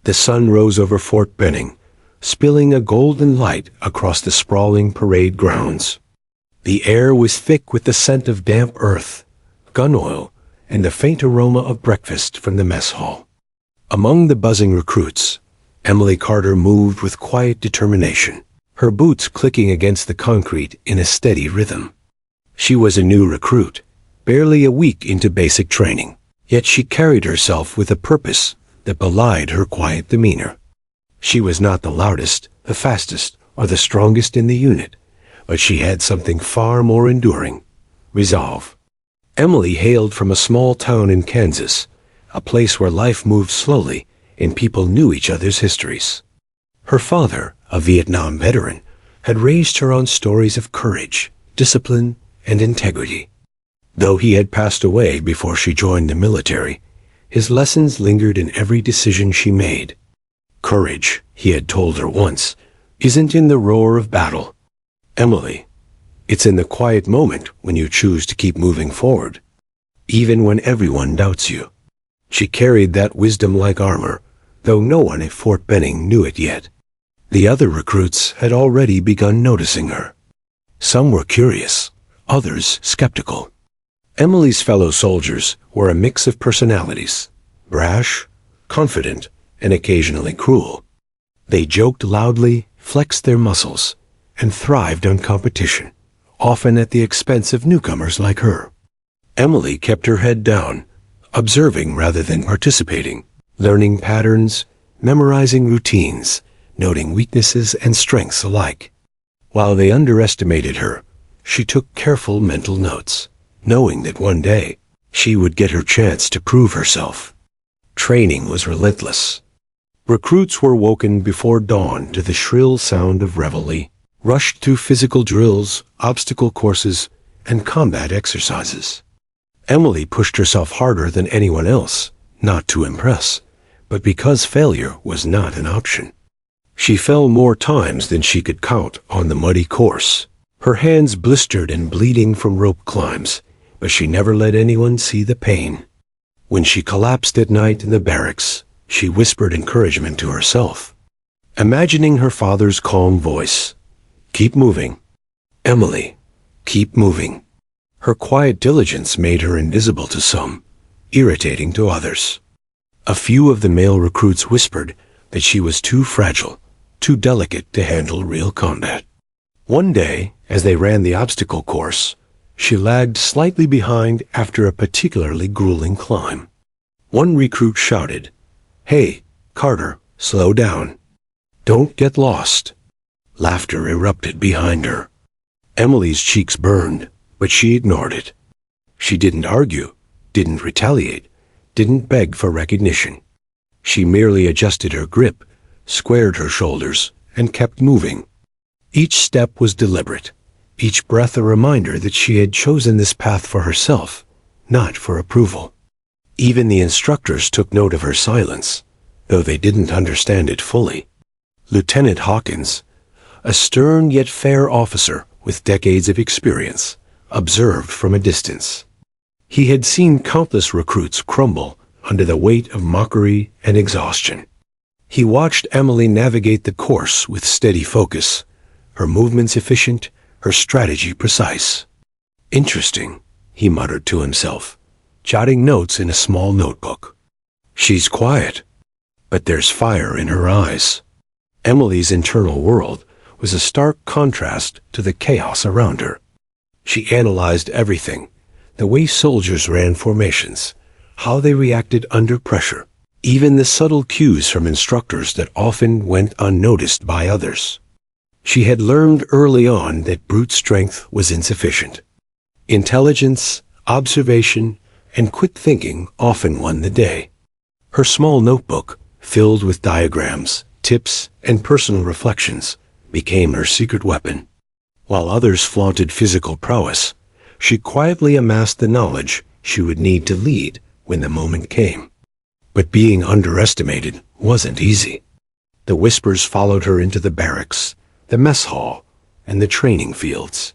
The sun rose over Fort Benning, spilling a golden light across the sprawling parade grounds. The air was thick with the scent of damp earth, gun oil, and the faint aroma of breakfast from the mess hall. Among the buzzing recruits, Emily Carter moved with quiet determination, her boots clicking against the concrete in a steady rhythm. She was a new recruit, barely a week into basic training, yet she carried herself with a purpose that belied her quiet demeanor. She was not the loudest, the fastest, or the strongest in the unit, but she had something far more enduring: resolve. Emily hailed from a small town in Kansas, a place where life moved slowly and people knew each other's histories. Her father, a Vietnam veteran, had raised her on stories of courage, discipline, and integrity. Though he had passed away before she joined the military, his lessons lingered in every decision she made. Courage, he had told her once, isn't in the roar of battle, Emily. It's in the quiet moment when you choose to keep moving forward, even when everyone doubts you. She carried that wisdom like armor, though no one at Fort Benning knew it yet. The other recruits had already begun noticing her. Some were curious, others skeptical. Emily's fellow soldiers were a mix of personalities: brash, confident, and occasionally cruel. They joked loudly, flexed their muscles, and thrived on competition, often at the expense of newcomers like her. Emily kept her head down, observing rather than participating, learning patterns, memorizing routines, noting weaknesses and strengths alike. While they underestimated her, she took careful mental notes, knowing that one day she would get her chance to prove herself. Training was relentless. Recruits were woken before dawn to the shrill sound of reveille, rushed through physical drills, obstacle courses, and combat exercises. Emily pushed herself harder than anyone else, not to impress, but because failure was not an option. She fell more times than she could count on the muddy course, her hands blistered and bleeding from rope climbs, but she never let anyone see the pain. When she collapsed at night in the barracks, she whispered encouragement to herself, imagining her father's calm voice. Keep moving. Emily, keep moving. Her quiet diligence made her invisible to some, irritating to others. A few of the male recruits whispered that she was too fragile, too delicate to handle real combat. One day, as they ran the obstacle course, she lagged slightly behind after a particularly grueling climb. One recruit shouted, "Hey, Carter, slow down. Don't get lost." Laughter erupted behind her. Emily's cheeks burned, but she ignored it. She didn't argue, didn't retaliate, didn't beg for recognition. She merely adjusted her grip, squared her shoulders, and kept moving. Each step was deliberate, each breath a reminder that she had chosen this path for herself, not for approval. Even the instructors took note of her silence, though they didn't understand it fully. Lieutenant Hawkins, a stern yet fair officer with decades of experience, observed from a distance. He had seen countless recruits crumble under the weight of mockery and exhaustion. He watched Emily navigate the course with steady focus, her movements efficient, her strategy precise. Interesting, he muttered to himself, jotting notes in a small notebook. She's quiet, but there's fire in her eyes. Emily's internal world was a stark contrast to the chaos around her. She analyzed everything, the way soldiers ran formations, how they reacted under pressure, even the subtle cues from instructors that often went unnoticed by others. She had learned early on that brute strength was insufficient. Intelligence, observation, and quick thinking often won the day. Her small notebook, filled with diagrams, tips, and personal reflections, became her secret weapon. While others flaunted physical prowess, she quietly amassed the knowledge she would need to lead when the moment came. But being underestimated wasn't easy. The whispers followed her into the barracks, the mess hall, and the training fields.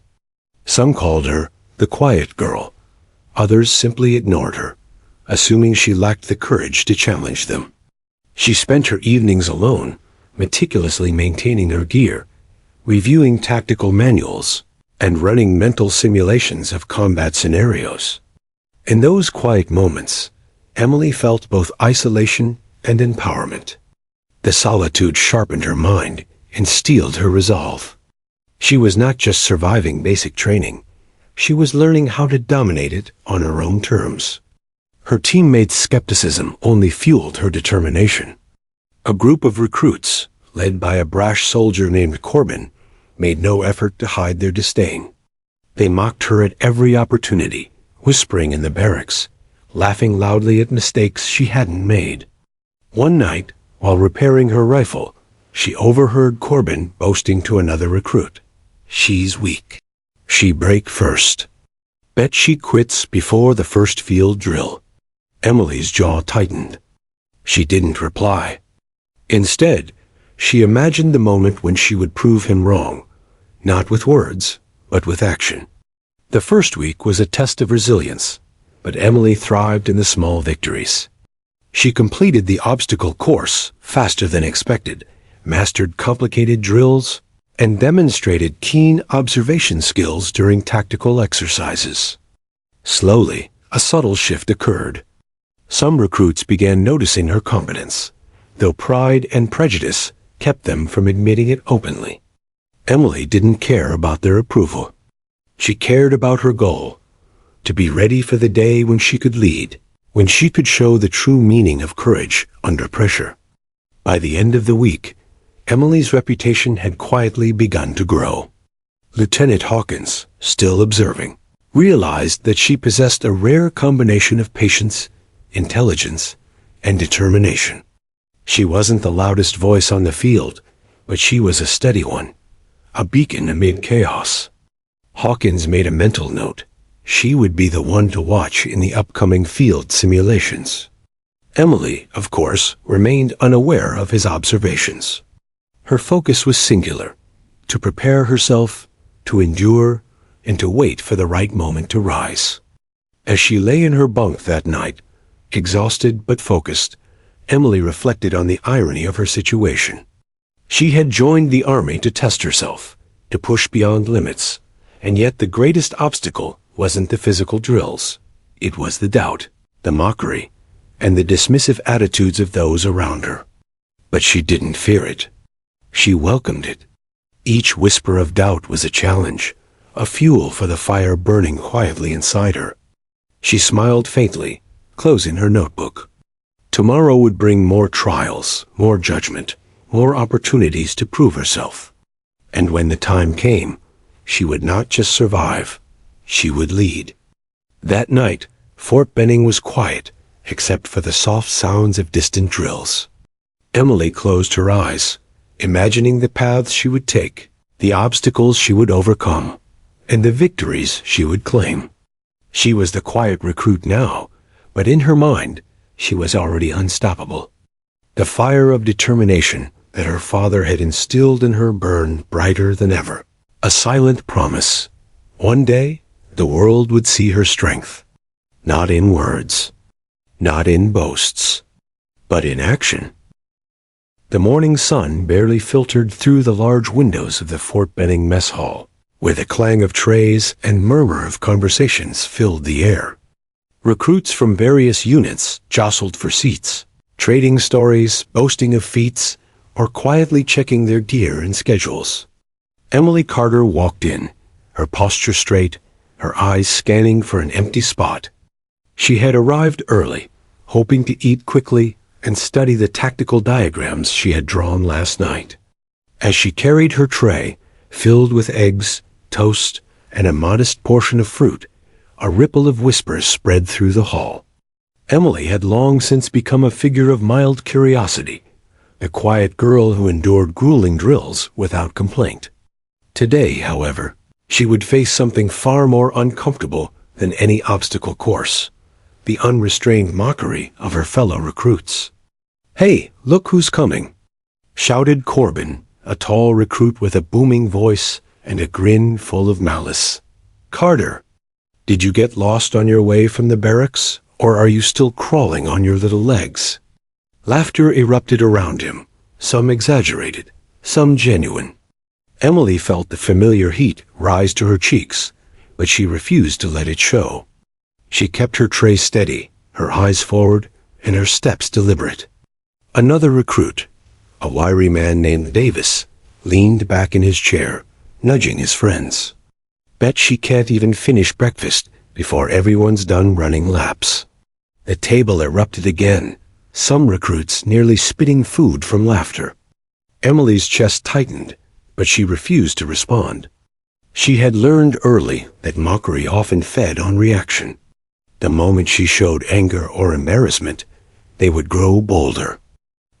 Some called her the quiet girl. Others simply ignored her, assuming she lacked the courage to challenge them. She spent her evenings alone, meticulously maintaining her gear, reviewing tactical manuals, and running mental simulations of combat scenarios. In those quiet moments, Emily felt both isolation and empowerment. The solitude sharpened her mind and steeled her resolve. She was not just surviving basic training, she was learning how to dominate it on her own terms. Her teammates' skepticism only fueled her determination. A group of recruits, led by a brash soldier named Corbin, made no effort to hide their disdain. They mocked her at every opportunity, whispering in the barracks, laughing loudly at mistakes she hadn't made. One night, while repairing her rifle, she overheard Corbin boasting to another recruit. "She's weak. She break first. Bet she quits before the first field drill." Emily's jaw tightened. She didn't reply. Instead, she imagined the moment when she would prove him wrong, not with words, but with action. The first week was a test of resilience, but Emily thrived in the small victories. She completed the obstacle course faster than expected, mastered complicated drills, and demonstrated keen observation skills during tactical exercises. Slowly, a subtle shift occurred. Some recruits began noticing her competence, though pride and prejudice kept them from admitting it openly. Emily didn't care about their approval. She cared about her goal, to be ready for the day when she could lead, when she could show the true meaning of courage under pressure. By the end of the week, Emily's reputation had quietly begun to grow. Lieutenant Hawkins, still observing, realized that she possessed a rare combination of patience, intelligence, and determination. She wasn't the loudest voice on the field, but she was a steady one, a beacon amid chaos. Hawkins made a mental note. She would be the one to watch in the upcoming field simulations. Emily, of course, remained unaware of his observations. Her focus was singular, to prepare herself, to endure, and to wait for the right moment to rise. As she lay in her bunk that night, exhausted but focused, Emily reflected on the irony of her situation. She had joined the army to test herself, to push beyond limits, and yet the greatest obstacle wasn't the physical drills. It was the doubt, the mockery, and the dismissive attitudes of those around her. But she didn't fear it. She welcomed it. Each whisper of doubt was a challenge, a fuel for the fire burning quietly inside her. She smiled faintly, closing her notebook. Tomorrow would bring more trials, more judgment, more opportunities to prove herself. And when the time came, she would not just survive, she would lead. That night, Fort Benning was quiet, except for the soft sounds of distant drills. Emily closed her eyes, imagining the paths she would take, the obstacles she would overcome, and the victories she would claim. She was the quiet recruit now, but in her mind, she was already unstoppable. The fire of determination that her father had instilled in her burned brighter than ever. A silent promise. One day, the world would see her strength. Not in words, not in boasts, but in action. The morning sun barely filtered through the large windows of the Fort Benning mess hall, where the clang of trays and murmur of conversations filled the air. Recruits from various units jostled for seats, trading stories, boasting of feats, or quietly checking their gear and schedules. Emily Carter walked in, her posture straight, her eyes scanning for an empty spot. She had arrived early, hoping to eat quickly and study the tactical diagrams she had drawn last night. As she carried her tray, filled with eggs, toast, and a modest portion of fruit, a ripple of whispers spread through the hall. Emily had long since become a figure of mild curiosity, the quiet girl who endured grueling drills without complaint. Today, however, she would face something far more uncomfortable than any obstacle course, the unrestrained mockery of her fellow recruits. "Hey, look who's coming," shouted Corbin, a tall recruit with a booming voice and a grin full of malice. "Carter, did you get lost on your way from the barracks, or are you still crawling on your little legs?" Laughter erupted around him, some exaggerated, some genuine. Emily felt the familiar heat rise to her cheeks, but she refused to let it show. She kept her tray steady, her eyes forward, and her steps deliberate. Another recruit, a wiry man named Davis, leaned back in his chair, nudging his friends. Bet she can't even finish breakfast before everyone's done running laps. The table erupted again, some recruits nearly spitting food from laughter. Emily's chest tightened, but she refused to respond. She had learned early that mockery often fed on reaction. The moment she showed anger or embarrassment, they would grow bolder.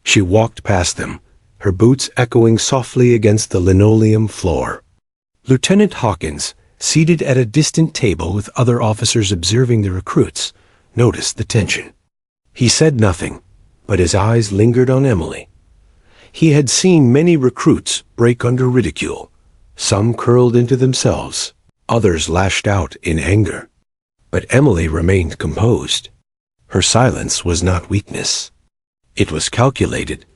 She walked past them, her boots echoing softly against the linoleum floor. Lieutenant Hawkins, seated at a distant table with other officers observing the recruits, noticed the tension. He said nothing, but his eyes lingered on Emily. He had seen many recruits break under ridicule. Some curled into themselves, others lashed out in anger. But Emily remained composed. Her silence was not weakness. It was calculated,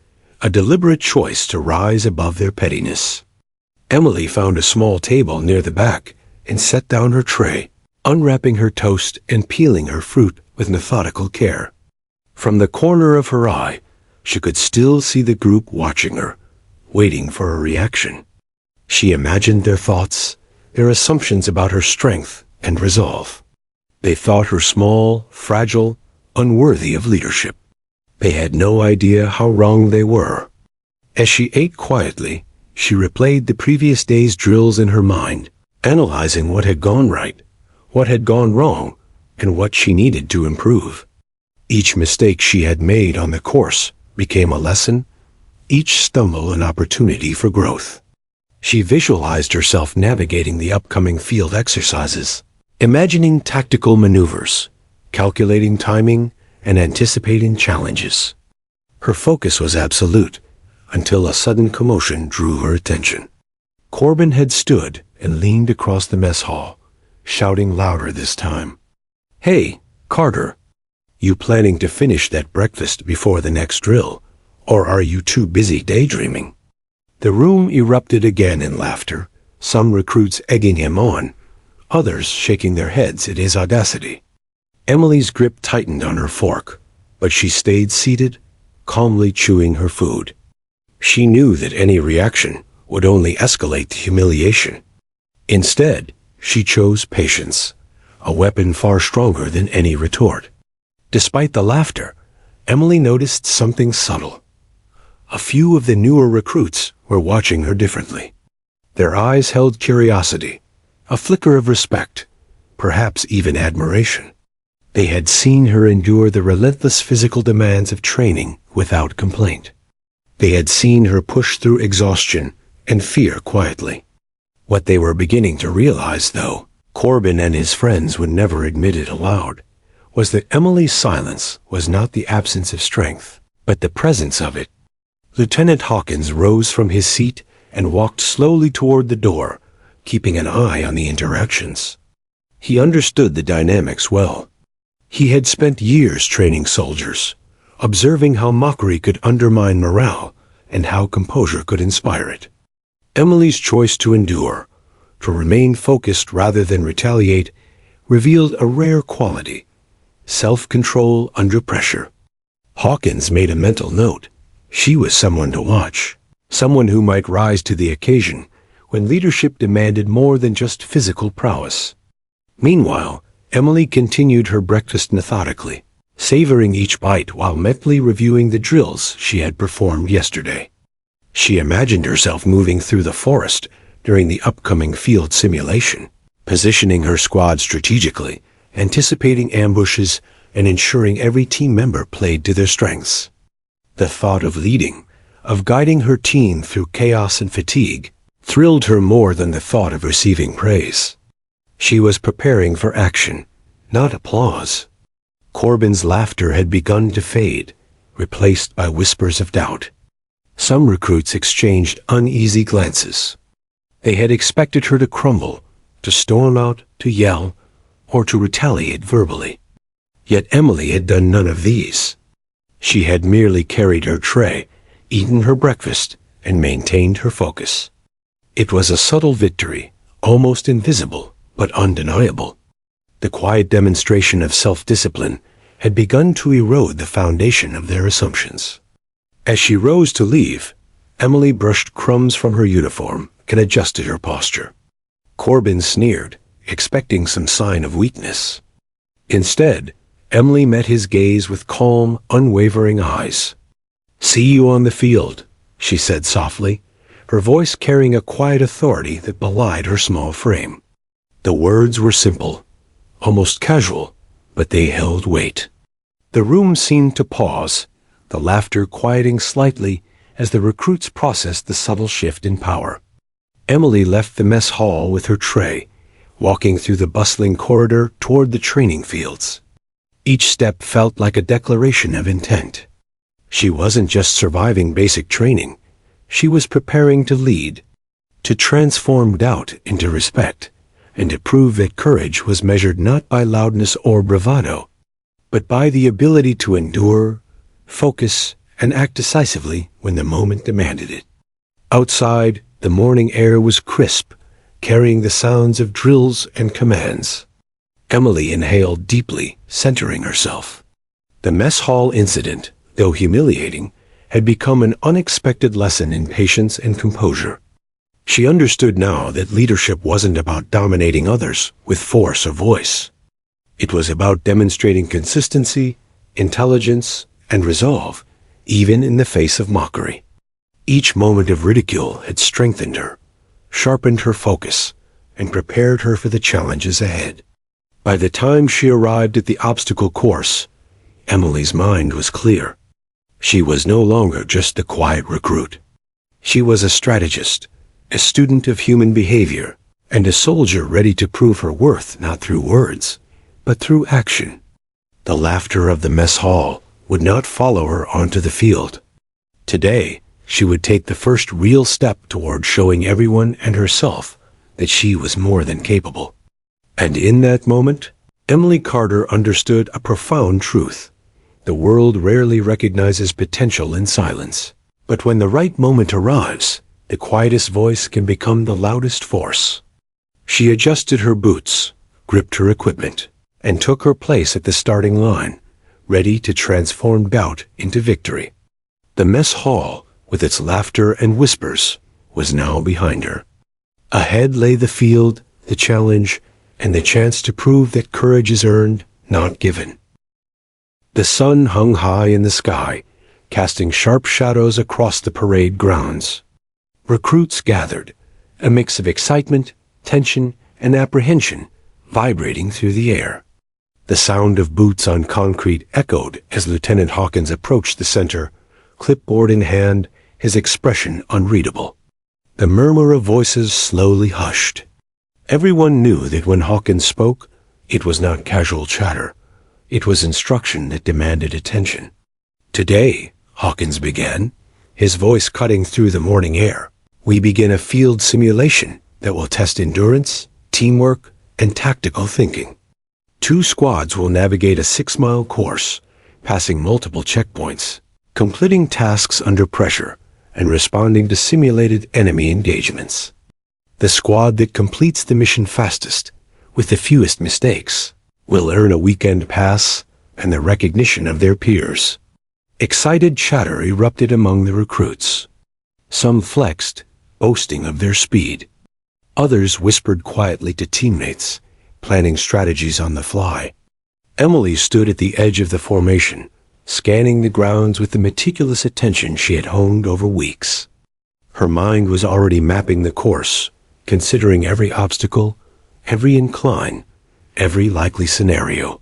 a deliberate choice to rise above their pettiness. Emily found a small table near the back and set down her tray, unwrapping her toast and peeling her fruit with methodical care. From the corner of her eye, she could still see the group watching her, waiting for a reaction. She imagined their thoughts, their assumptions about her strength and resolve. They thought her small, fragile, unworthy of leadership. They had no idea how wrong they were. As she ate quietly, she replayed the previous day's drills in her mind, analyzing what had gone right, what had gone wrong, and what she needed to improve. Each mistake she had made on the course became a lesson, each stumble an opportunity for growth. She visualized herself navigating the upcoming field exercises, imagining tactical maneuvers, calculating timing, and anticipating challenges. Her focus was absolute, until a sudden commotion drew her attention. Corbin had stood and leaned across the mess hall, shouting louder this time. "Hey, Carter, you planning to finish that breakfast before the next drill, or are you too busy daydreaming?" The room erupted again in laughter, some recruits egging him on, others shaking their heads at his audacity. Emily's grip tightened on her fork, but she stayed seated, calmly chewing her food. She knew that any reaction would only escalate the humiliation. Instead, she chose patience, a weapon far stronger than any retort. Despite the laughter, Emily noticed something subtle. A few of the newer recruits were watching her differently. Their eyes held curiosity, a flicker of respect, perhaps even admiration. They had seen her endure the relentless physical demands of training without complaint. They had seen her push through exhaustion and fear quietly. What they were beginning to realize, though, Corbin and his friends would never admit it aloud, was that Emily's silence was not the absence of strength, but the presence of it. Lieutenant Hawkins rose from his seat and walked slowly toward the door, keeping an eye on the interactions. He understood the dynamics well. He had spent years training soldiers, observing how mockery could undermine morale and how composure could inspire it. Emily's choice to endure, to remain focused rather than retaliate, revealed a rare quality: self-control under pressure. Hawkins made a mental note. She was someone to watch, someone who might rise to the occasion when leadership demanded more than just physical prowess. Meanwhile, Emily continued her breakfast methodically, savoring each bite while mentally reviewing the drills she had performed yesterday. She imagined herself moving through the forest during the upcoming field simulation, positioning her squad strategically, anticipating ambushes, and ensuring every team member played to their strengths. The thought of leading, of guiding her team through chaos and fatigue, thrilled her more than the thought of receiving praise. She was preparing for action, not applause. Corbin's laughter had begun to fade, replaced by whispers of doubt. Some recruits exchanged uneasy glances. They had expected her to crumble, to storm out, to yell, or to retaliate verbally. Yet Emily had done none of these. She had merely carried her tray, eaten her breakfast, and maintained her focus. It was a subtle victory, almost invisible, but undeniable. The quiet demonstration of self-discipline had begun to erode the foundation of their assumptions. As she rose to leave, Emily brushed crumbs from her uniform and adjusted her posture. Corbin sneered, expecting some sign of weakness. Instead, Emily met his gaze with calm, unwavering eyes. "See you on the field," she said softly, her voice carrying a quiet authority that belied her small frame. The words were simple, almost casual, but they held weight. The room seemed to pause, the laughter quieting slightly as the recruits processed the subtle shift in power. Emily left the mess hall with her tray, walking through the bustling corridor toward the training fields. Each step felt like a declaration of intent. She wasn't just surviving basic training, she was preparing to lead, to transform doubt into respect, and to prove that courage was measured not by loudness or bravado, but by the ability to endure, focus, and act decisively when the moment demanded it. Outside, the morning air was crisp, carrying the sounds of drills and commands. Emily inhaled deeply, centering herself. The mess hall incident, though humiliating, had become an unexpected lesson in patience and composure. She understood now that leadership wasn't about dominating others with force or voice. It was about demonstrating consistency, intelligence, and resolve, even in the face of mockery. Each moment of ridicule had strengthened her, sharpened her focus, and prepared her for the challenges ahead. By the time she arrived at the obstacle course, Emily's mind was clear. She was no longer just a quiet recruit. She was a strategist, a student of human behavior, and a soldier ready to prove her worth not through words, but through action. The laughter of the mess hall would not follow her onto the field. Today, she would take the first real step toward showing everyone and herself that she was more than capable. And in that moment, Emily Carter understood a profound truth. The world rarely recognizes potential in silence. But when the right moment arrives, the quietest voice can become the loudest force. She adjusted her boots, gripped her equipment, and took her place at the starting line, ready to transform doubt into victory. The mess hall, with its laughter and whispers, was now behind her. Ahead lay the field, the challenge, and the chance to prove that courage is earned, not given. The sun hung high in the sky, casting sharp shadows across the parade grounds. Recruits gathered, a mix of excitement, tension, and apprehension vibrating through the air. The sound of boots on concrete echoed as Lieutenant Hawkins approached the center, clipboard in hand, his expression unreadable. The murmur of voices slowly hushed. Everyone knew that when Hawkins spoke, it was not casual chatter. It was instruction that demanded attention. "Today," Hawkins began, his voice cutting through the morning air, "we begin a field simulation that will test endurance, teamwork, and tactical thinking. 2 squads will navigate a 6-mile course, passing multiple checkpoints, completing tasks under pressure, and responding to simulated enemy engagements. The squad that completes the mission fastest, with the fewest mistakes, will earn a weekend pass and the recognition of their peers." Excited chatter erupted among the recruits. Some flexed, boasting of their speed. Others whispered quietly to teammates, planning strategies on the fly. Emily stood at the edge of the formation, scanning the grounds with the meticulous attention she had honed over weeks. Her mind was already mapping the course, considering every obstacle, every incline, every likely scenario.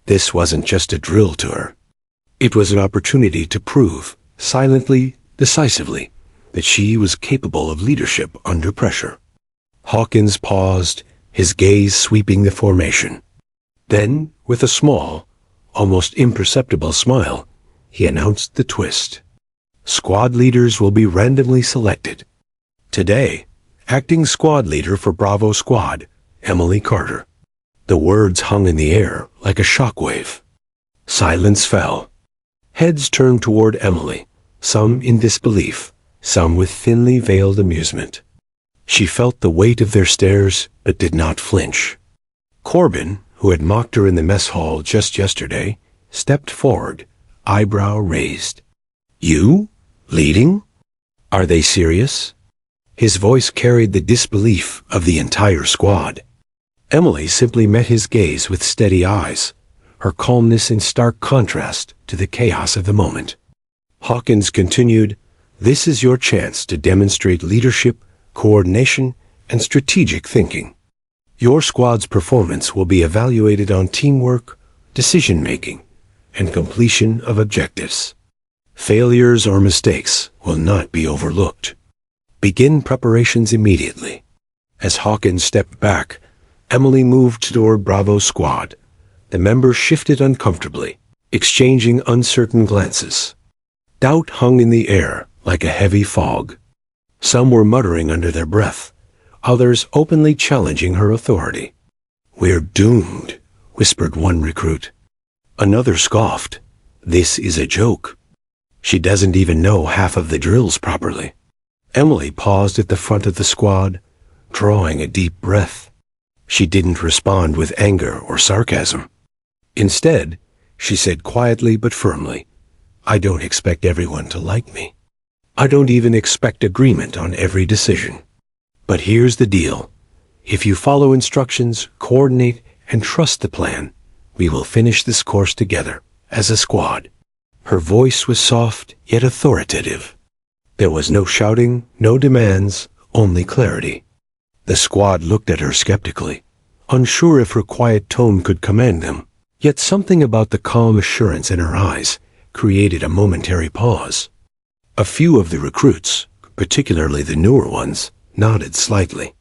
This wasn't just a drill to her. It was an opportunity to prove, silently, decisively, that she was capable of leadership under pressure. Hawkins paused, his gaze sweeping the formation. Then, with a small, almost imperceptible smile, he announced the twist. Squad leaders will be randomly selected. Today, acting squad leader for Bravo Squad, Emily Carter. The words hung in the air like a shockwave. Silence fell. Heads turned toward Emily, some in disbelief, some with thinly veiled amusement. She felt the weight of their stares, but did not flinch. Corbin, who had mocked her in the mess hall just yesterday, stepped forward, eyebrow raised. "You? Leading? Are they serious?" His voice carried the disbelief of the entire squad. Emily simply met his gaze with steady eyes, her calmness in stark contrast to the chaos of the moment. Hawkins continued, "This is your chance to demonstrate leadership, coordination, and strategic thinking. Your squad's performance will be evaluated on teamwork, decision-making, and completion of objectives. Failures or mistakes will not be overlooked. Begin preparations immediately." As Hawkins stepped back, Emily moved toward Bravo's squad. The members shifted uncomfortably, exchanging uncertain glances. Doubt hung in the air like a heavy fog. Some were muttering under their breath, others openly challenging her authority. "We're doomed," whispered one recruit. Another scoffed. "This is a joke. She doesn't even know half of the drills properly." Emily paused at the front of the squad, drawing a deep breath. She didn't respond with anger or sarcasm. Instead, she said quietly but firmly, "I don't expect everyone to like me. I don't even expect agreement on every decision. But here's the deal. If you follow instructions, coordinate, and trust the plan, we will finish this course together, as a squad." Her voice was soft yet authoritative. There was no shouting, no demands, only clarity. The squad looked at her skeptically, unsure if her quiet tone could command them. Yet something about the calm assurance in her eyes created a momentary pause. A few of the recruits, particularly the newer ones, nodded slightly.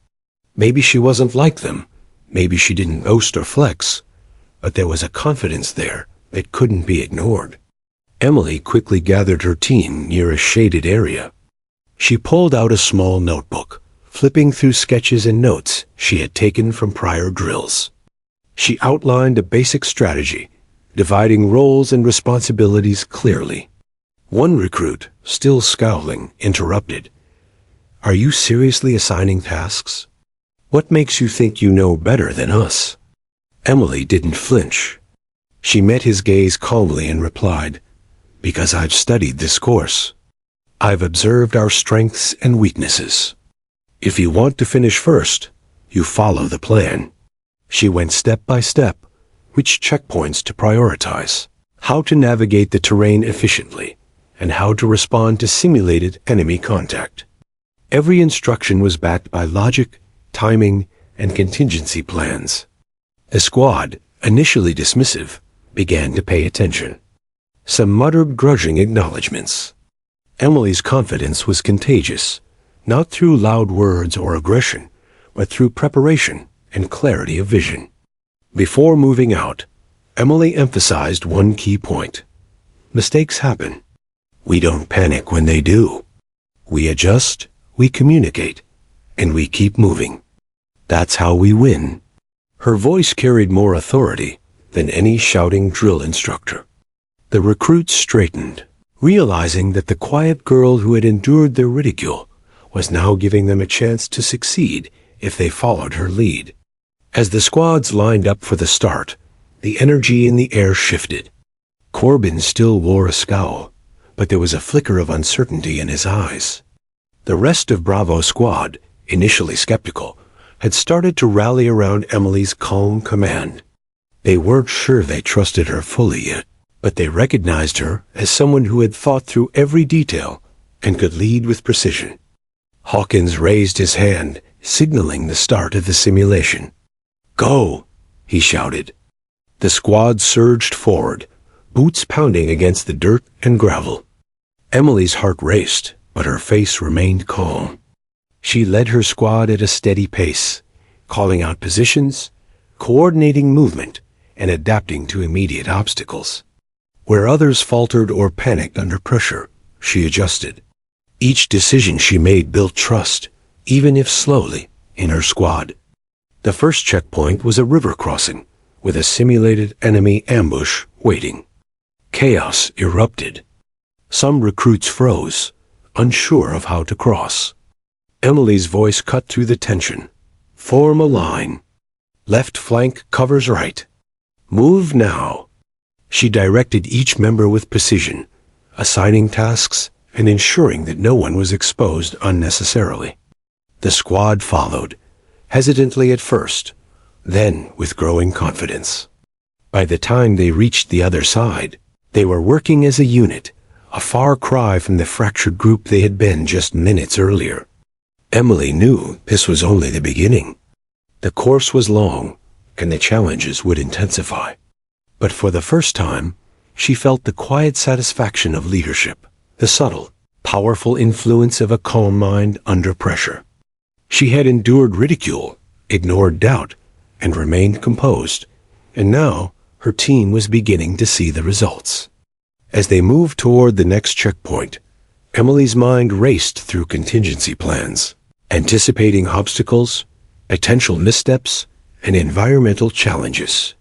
Maybe she wasn't like them. Maybe she didn't boast or flex. But there was a confidence there that couldn't be ignored. Emily quickly gathered her team near a shaded area. She pulled out a small notebook, flipping through sketches and notes she had taken from prior drills. She outlined a basic strategy, dividing roles and responsibilities clearly. One recruit, still scowling, interrupted. "Are you seriously assigning tasks? What makes you think you know better than us?" Emily didn't flinch. She met his gaze calmly and replied, "Because I've studied this course. I've observed our strengths and weaknesses. If you want to finish first, you follow the plan." She went step by step, which checkpoints to prioritize, how to navigate the terrain efficiently, and how to respond to simulated enemy contact. Every instruction was backed by logic, timing, and contingency plans. The squad, initially dismissive, began to pay attention. Some muttered grudging acknowledgments. Emily's confidence was contagious, not through loud words or aggression, but through preparation and clarity of vision. Before moving out, Emily emphasized one key point. Mistakes happen. We don't panic when they do. We adjust, we communicate, and we keep moving. That's how we win. Her voice carried more authority than any shouting drill instructor. The recruits straightened, realizing that the quiet girl who had endured their ridicule was now giving them a chance to succeed if they followed her lead. As the squads lined up for the start, the energy in the air shifted. Corbin still wore a scowl, but there was a flicker of uncertainty in his eyes. The rest of Bravo's squad, initially skeptical, had started to rally around Emily's calm command. They weren't sure they trusted her fully yet, but they recognized her as someone who had thought through every detail and could lead with precision. Hawkins raised his hand, signaling the start of the simulation. "Go!" he shouted. The squad surged forward, boots pounding against the dirt and gravel. Emily's heart raced, but her face remained calm. She led her squad at a steady pace, calling out positions, coordinating movement, and adapting to immediate obstacles. Where others faltered or panicked under pressure, she adjusted. Each decision she made built trust, even if slowly, in her squad. The first checkpoint was a river crossing, with a simulated enemy ambush waiting. Chaos erupted. Some recruits froze, unsure of how to cross. Emily's voice cut through the tension. Form a line. Left flank covers right. Move now. She directed each member with precision, assigning tasks and ensuring that no one was exposed unnecessarily. The squad followed, hesitantly at first, then with growing confidence. By the time they reached the other side, they were working as a unit, a far cry from the fractured group they had been just minutes earlier. Emily knew this was only the beginning. The course was long, and the challenges would intensify. But for the first time, she felt the quiet satisfaction of leadership, the subtle, powerful influence of a calm mind under pressure. She had endured ridicule, ignored doubt, and remained composed, and now her team was beginning to see the results. As they moved toward the next checkpoint, Emily's mind raced through contingency plans, anticipating obstacles, potential missteps, and environmental challenges.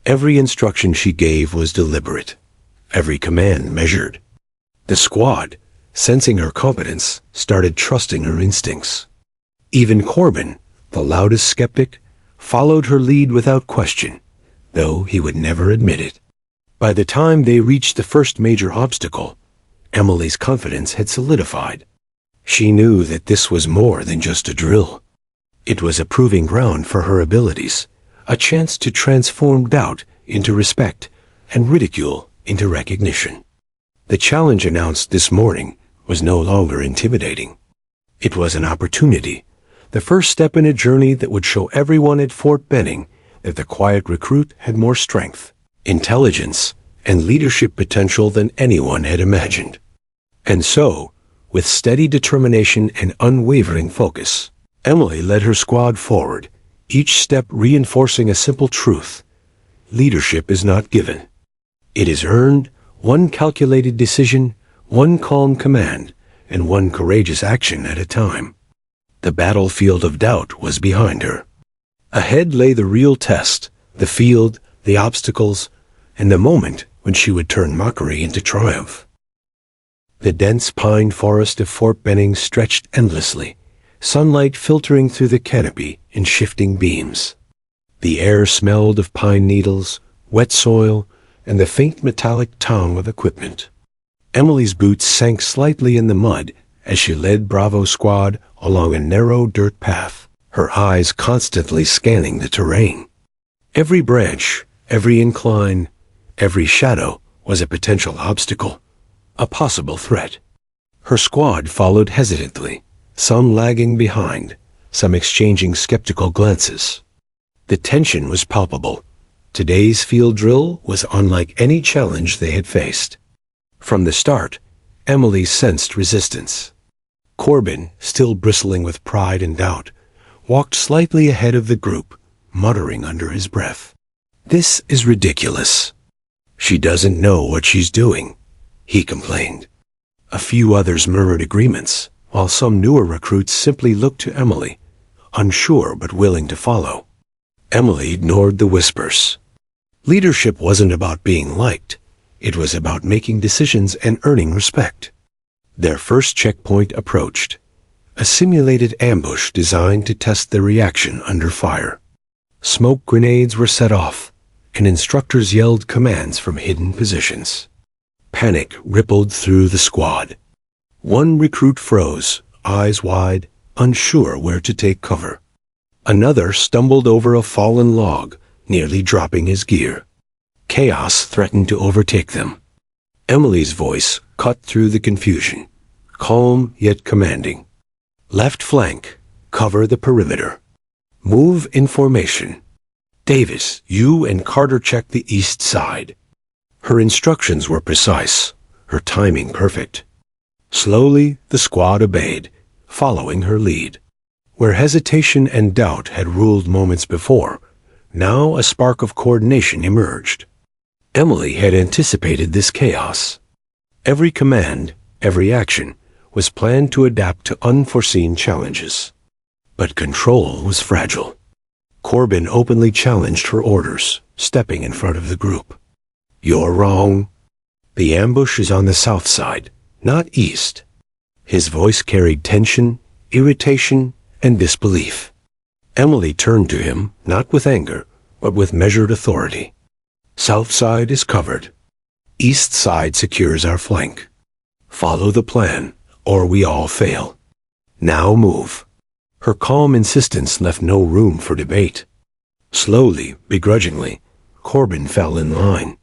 Every instruction she gave was deliberate, every command measured. The squad, sensing her competence, started trusting her instincts. Even Corbin, the loudest skeptic, followed her lead without question, though he would never admit it. By the time they reached the first major obstacle, Emily's confidence had solidified. She knew that this was more than just a drill. It was a proving ground for her abilities, a chance to transform doubt into respect and ridicule into recognition. The challenge announced this morning was no longer intimidating. It was an opportunity, the first step in a journey that would show everyone at Fort Benning that the quiet recruit had more strength, intelligence, and leadership potential than anyone had imagined. And so, with steady determination and unwavering focus, Emily led her squad forward, each step reinforcing a simple truth. Leadership is not given. It is earned, one calculated decision, one calm command, and one courageous action at a time. The battlefield of doubt was behind her. Ahead lay the real test, the field, the obstacles, and the moment when she would turn mockery into triumph. The dense pine forest of Fort Benning stretched endlessly, sunlight filtering through the canopy in shifting beams. The air smelled of pine needles, wet soil, and the faint metallic tang of equipment. Emily's boots sank slightly in the mud as she led Bravo Squad along a narrow dirt path, her eyes constantly scanning the terrain. Every branch, every incline, every shadow was a potential obstacle, a possible threat. Her squad followed hesitantly, some lagging behind, some exchanging skeptical glances. The tension was palpable. Today's field drill was unlike any challenge they had faced. From the start, Emily sensed resistance. Corbin, still bristling with pride and doubt, walked slightly ahead of the group, muttering under his breath. "This is ridiculous. She doesn't know what she's doing," he complained. A few others murmured agreements, while some newer recruits simply looked to Emily, unsure but willing to follow. Emily ignored the whispers. Leadership wasn't about being liked. It was about making decisions and earning respect. Their first checkpoint approached, a simulated ambush designed to test their reaction under fire. Smoke grenades were set off, and instructors yelled commands from hidden positions. Panic rippled through the squad. One recruit froze, eyes wide, unsure where to take cover. Another stumbled over a fallen log, nearly dropping his gear. Chaos threatened to overtake them. Emily's voice cut through the confusion, calm yet commanding. "Left flank, cover the perimeter. Move in formation. Davis, you and Carter check the east side." Her instructions were precise, her timing perfect. Slowly, the squad obeyed, following her lead. Where hesitation and doubt had ruled moments before, now a spark of coordination emerged. Emily had anticipated this chaos. Every command, every action, was planned to adapt to unforeseen challenges. But control was fragile. Corbin openly challenged her orders, stepping in front of the group. "You're wrong." The ambush is on the south side, not east. His voice carried tension, irritation, and disbelief. Emily turned to him, not with anger, but with measured authority. South side is covered. East side secures our flank. Follow the plan, or we all fail. Now move. Her calm insistence left no room for debate. Slowly, begrudgingly, Corbin fell in line.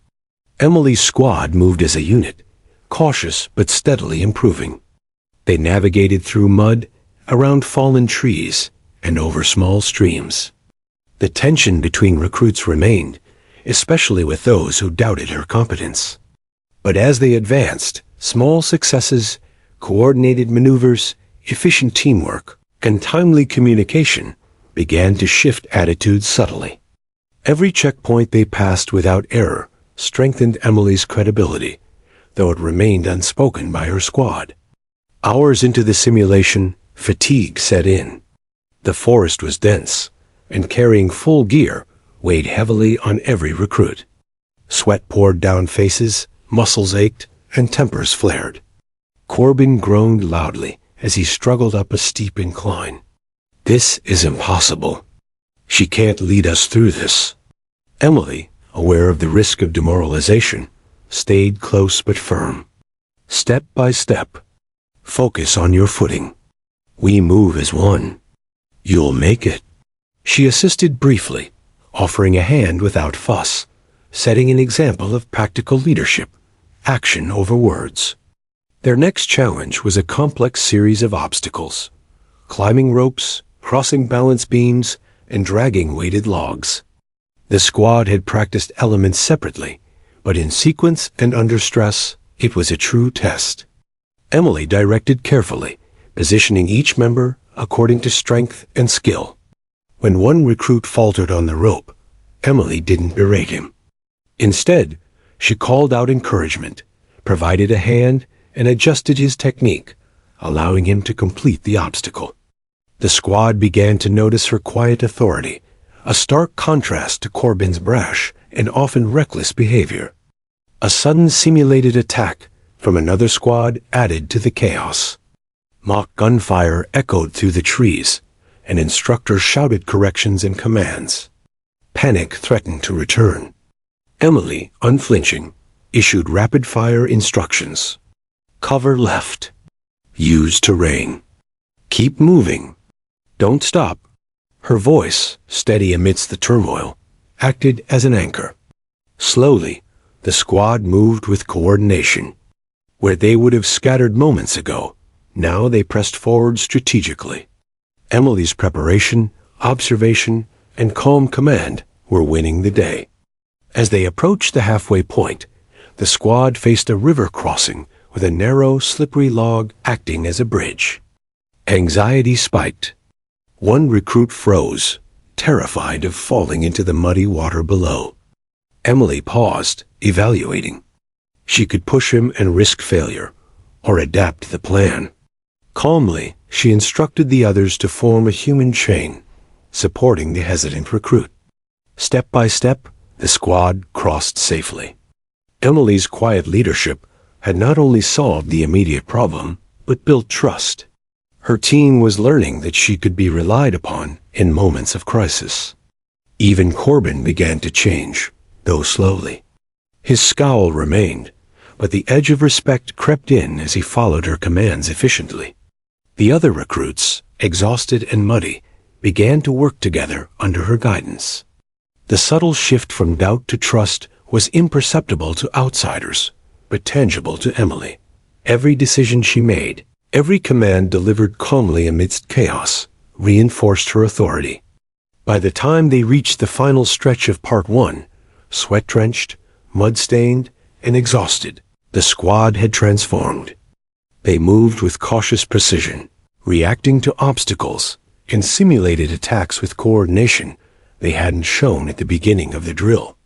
Emily's squad moved as a unit, cautious but steadily improving. They navigated through mud, around fallen trees, and over small streams. The tension between recruits remained, especially with those who doubted her competence. But as they advanced, small successes, coordinated maneuvers, efficient teamwork, and timely communication began to shift attitudes subtly. Every checkpoint they passed without error strengthened Emily's credibility, though it remained unspoken by her squad. Hours into the simulation, fatigue set in. The forest was dense, and carrying full gear weighed heavily on every recruit. Sweat poured down faces, muscles ached, and tempers flared. Corbin groaned loudly as he struggled up a steep incline. This is impossible. She can't lead us through this. Emily, aware of the risk of demoralization, stayed close but firm. Step by step. Focus on your footing. We move as one. You'll make it. She assisted briefly, offering a hand without fuss, setting an example of practical leadership, action over words. Their next challenge was a complex series of obstacles: climbing ropes, crossing balance beams, and dragging weighted logs. The squad had practiced elements separately, but in sequence and under stress, it was a true test. Emily directed carefully, positioning each member according to strength and skill. When one recruit faltered on the rope, Emily didn't berate him. Instead, she called out encouragement, provided a hand, and adjusted his technique, allowing him to complete the obstacle. The squad began to notice her quiet authority, a stark contrast to Corbin's brash and often reckless behavior. A sudden simulated attack from another squad added to the chaos. Mock gunfire echoed through the trees, and instructors shouted corrections and commands. Panic threatened to return. Emily, unflinching, issued rapid-fire instructions. Cover left. Use terrain. Keep moving. Don't stop. Her voice, steady amidst the turmoil, acted as an anchor. Slowly, the squad moved with coordination. Where they would have scattered moments ago, now they pressed forward strategically. Emily's preparation, observation, and calm command were winning the day. As they approached the halfway point, the squad faced a river crossing with a narrow, slippery log acting as a bridge. Anxiety spiked. One recruit froze, terrified of falling into the muddy water below. Emily paused, evaluating. She could push him and risk failure, or adapt the plan. Calmly, she instructed the others to form a human chain, supporting the hesitant recruit. Step by step, the squad crossed safely. Emily's quiet leadership had not only solved the immediate problem, but built trust. Her team was learning that she could be relied upon in moments of crisis. Even Corbin began to change, though slowly. His scowl remained, but the edge of respect crept in as he followed her commands efficiently. The other recruits, exhausted and muddy, began to work together under her guidance. The subtle shift from doubt to trust was imperceptible to outsiders, but tangible to Emily. Every decision she made, every command delivered calmly amidst chaos, reinforced her authority. By the time they reached the final stretch of Part 1, sweat-drenched, mud-stained, and exhausted, the squad had transformed. They moved with cautious precision, reacting to obstacles and simulated attacks with coordination they hadn't shown at the beginning of the drill.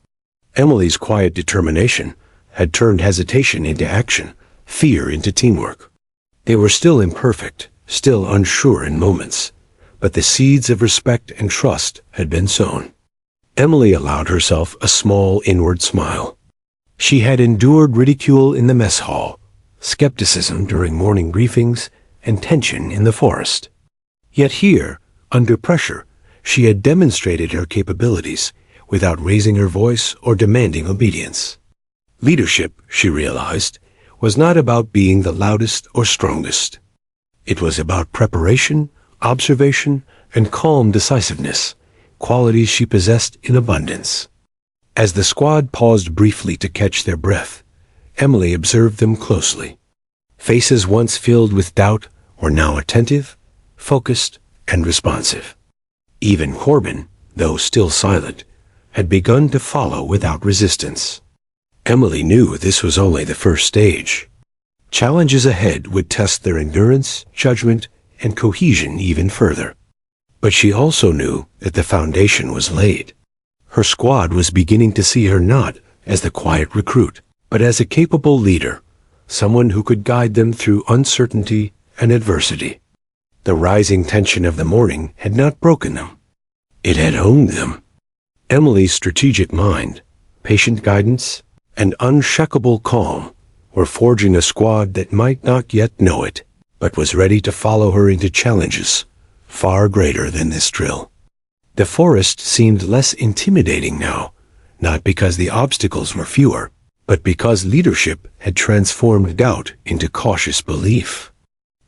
Emily's quiet determination had turned hesitation into action, fear into teamwork. They were still imperfect, still unsure in moments, but the seeds of respect and trust had been sown. Emily allowed herself a small inward smile. She had endured ridicule in the mess hall, skepticism during morning briefings, and tension in the forest. Yet here, under pressure, she had demonstrated her capabilities without raising her voice or demanding obedience. Leadership, she realized, was not about being the loudest or strongest. It was about preparation, observation, and calm decisiveness, qualities she possessed in abundance. As the squad paused briefly to catch their breath, Emily observed them closely. Faces once filled with doubt were now attentive, focused, and responsive. Even Corbin, though still silent, had begun to follow without resistance. Emily knew this was only the first stage. Challenges ahead would test their endurance, judgment, and cohesion even further. But she also knew that the foundation was laid. Her squad was beginning to see her not as the quiet recruit, but as a capable leader, someone who could guide them through uncertainty and adversity. The rising tension of the morning had not broken them. It had honed them. Emily's strategic mind, patient guidance, and unshakable calm were forging a squad that might not yet know it, but was ready to follow her into challenges far greater than this drill. The forest seemed less intimidating now, not because the obstacles were fewer, but because leadership had transformed doubt into cautious belief.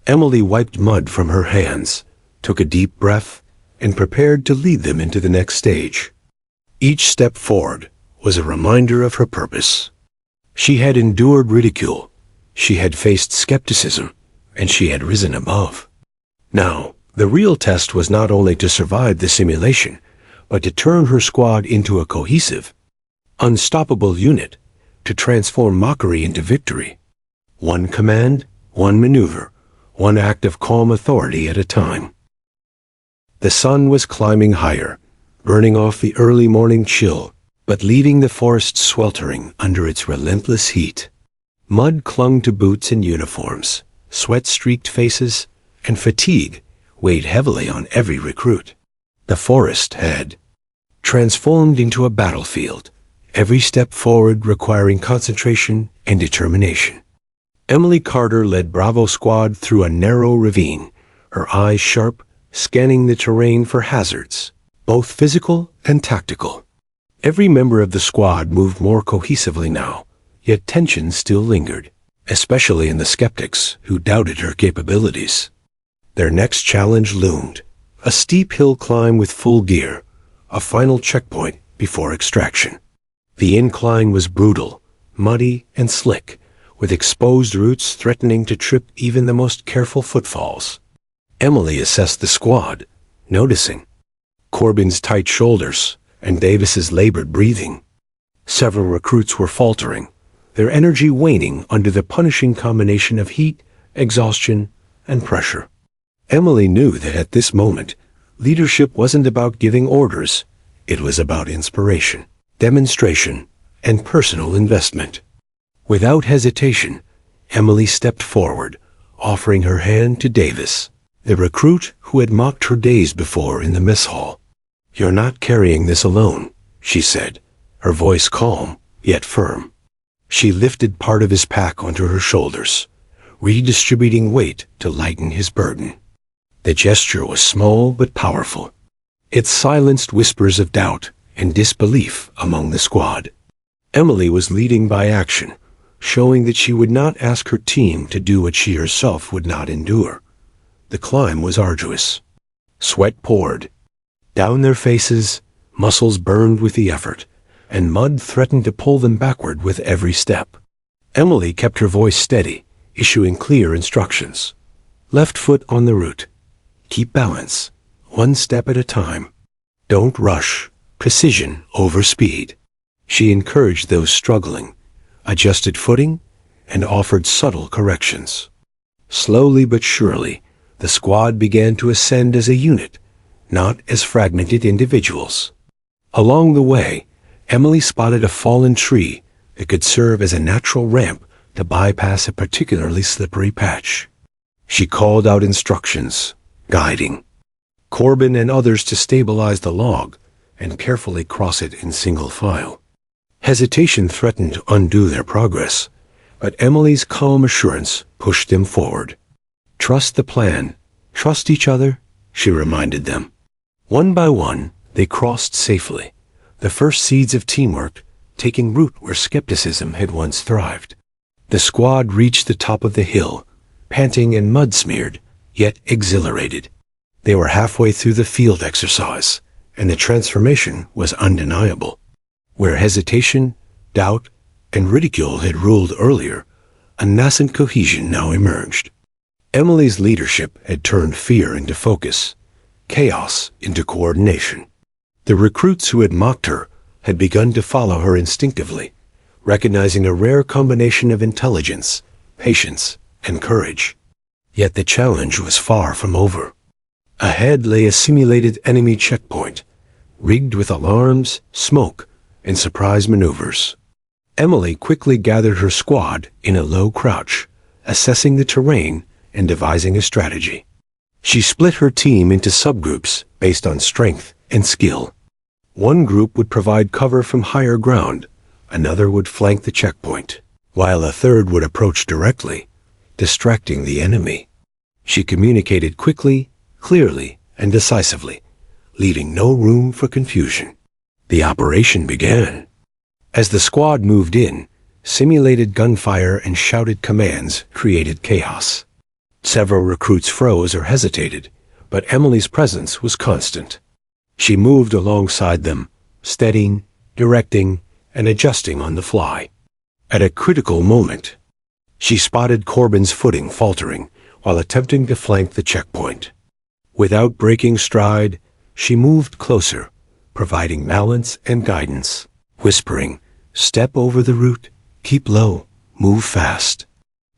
Emily wiped mud from her hands, took a deep breath, and prepared to lead them into the next stage. Each step forward was a reminder of her purpose. She had endured ridicule, she had faced skepticism, and she had risen above. Now, the real test was not only to survive the simulation, but to turn her squad into a cohesive, unstoppable unit, to transform mockery into victory. One command, one maneuver, one act of calm authority at a time. The sun was climbing higher, burning off the early morning chill, but leaving the forest sweltering under its relentless heat. Mud clung to boots and uniforms, sweat-streaked faces, and fatigue weighed heavily on every recruit. The forest had transformed into a battlefield, every step forward requiring concentration and determination. Emily Carter led Bravo Squad through a narrow ravine, her eyes sharp, scanning the terrain for hazards, both physical and tactical. Every member of the squad moved more cohesively now, yet tension still lingered, especially in the skeptics who doubted her capabilities. Their next challenge loomed, a steep hill climb with full gear, a final checkpoint before extraction. The incline was brutal, muddy, and slick, with exposed roots threatening to trip even the most careful footfalls. Emily assessed the squad, noticing Corbin's tight shoulders and Davis's labored breathing. Several recruits were faltering, their energy waning under the punishing combination of heat, exhaustion, and pressure. Emily knew that at this moment, leadership wasn't about giving orders, it was about inspiration, demonstration, and personal investment. Without hesitation, Emily stepped forward, offering her hand to Davis, the recruit who had mocked her days before in the mess hall. "You're not carrying this alone," she said, her voice calm, yet firm. She lifted part of his pack onto her shoulders, redistributing weight to lighten his burden. The gesture was small but powerful. It silenced whispers of doubt and disbelief among the squad. Emily was leading by action, showing that she would not ask her team to do what she herself would not endure. The climb was arduous. Sweat poured down their faces, muscles burned with the effort, and mud threatened to pull them backward with every step. Emily kept her voice steady, issuing clear instructions. Left foot on the root. Keep balance, one step at a time. Don't rush, precision over speed. She encouraged those struggling, adjusted footing, and offered subtle corrections. Slowly but surely, the squad began to ascend as a unit, not as fragmented individuals. Along the way, Emily spotted a fallen tree that could serve as a natural ramp to bypass a particularly slippery patch. She called out instructions, guiding Corbin and others to stabilize the log and carefully cross it in single file. Hesitation threatened to undo their progress, but Emily's calm assurance pushed them forward. "Trust the plan. Trust each other," she reminded them. One by one, they crossed safely, the first seeds of teamwork taking root where skepticism had once thrived. The squad reached the top of the hill, panting and mud-smeared, yet exhilarated. They were halfway through the field exercise, and the transformation was undeniable. Where hesitation, doubt, and ridicule had ruled earlier, a nascent cohesion now emerged. Emily's leadership had turned fear into focus, chaos into coordination. The recruits who had mocked her had begun to follow her instinctively, recognizing a rare combination of intelligence, patience, and courage. Yet the challenge was far from over. Ahead lay a simulated enemy checkpoint, rigged with alarms, smoke, and surprise maneuvers. Emily quickly gathered her squad in a low crouch, assessing the terrain and devising a strategy. She split her team into subgroups based on strength and skill. One group would provide cover from higher ground, another would flank the checkpoint, while a third would approach directly, distracting the enemy. She communicated quickly, clearly, and decisively, leaving no room for confusion. The operation began. As the squad moved in, simulated gunfire and shouted commands created chaos. Several recruits froze or hesitated, but Emily's presence was constant. She moved alongside them, steadying, directing, and adjusting on the fly. At a critical moment, she spotted Corbin's footing faltering while attempting to flank the checkpoint. Without breaking stride, she moved closer, providing balance and guidance, whispering, "Step over the route, keep low, move fast."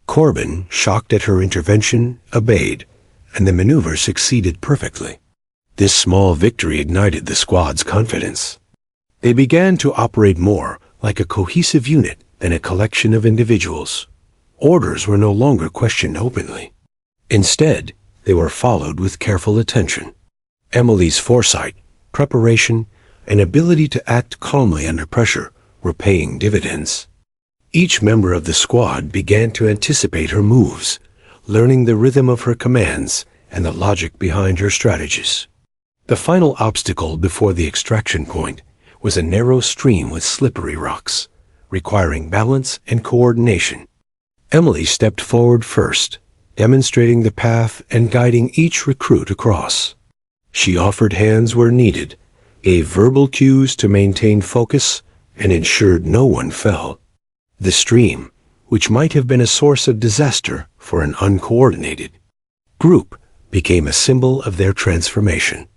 Corbin, shocked at her intervention, obeyed, and the maneuver succeeded perfectly. This small victory ignited the squad's confidence. They began to operate more like a cohesive unit than a collection of individuals. Orders were no longer questioned openly. Instead, they were followed with careful attention. Emily's foresight, preparation, and ability to act calmly under pressure were paying dividends. Each member of the squad began to anticipate her moves, learning the rhythm of her commands and the logic behind her strategies. The final obstacle before the extraction point was a narrow stream with slippery rocks, requiring balance and coordination. Emily stepped forward first, demonstrating the path and guiding each recruit across. She offered hands where needed, gave verbal cues to maintain focus, and ensured no one fell. The stream, which might have been a source of disaster for an uncoordinated group, became a symbol of their transformation.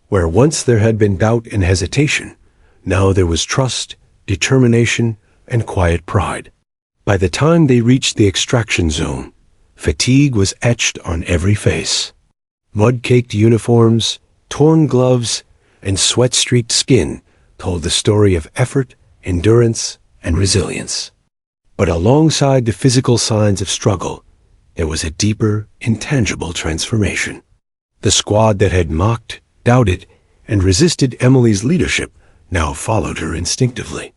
Where once there had been doubt and hesitation, now there was trust, determination, and quiet pride. By the time they reached the extraction zone, fatigue was etched on every face. Mud-caked uniforms, torn gloves, and sweat-streaked skin told the story of effort, endurance, and resilience. But alongside the physical signs of struggle, there was a deeper, intangible transformation. The squad that had mocked, doubted, and resisted Emily's leadership now followed her instinctively.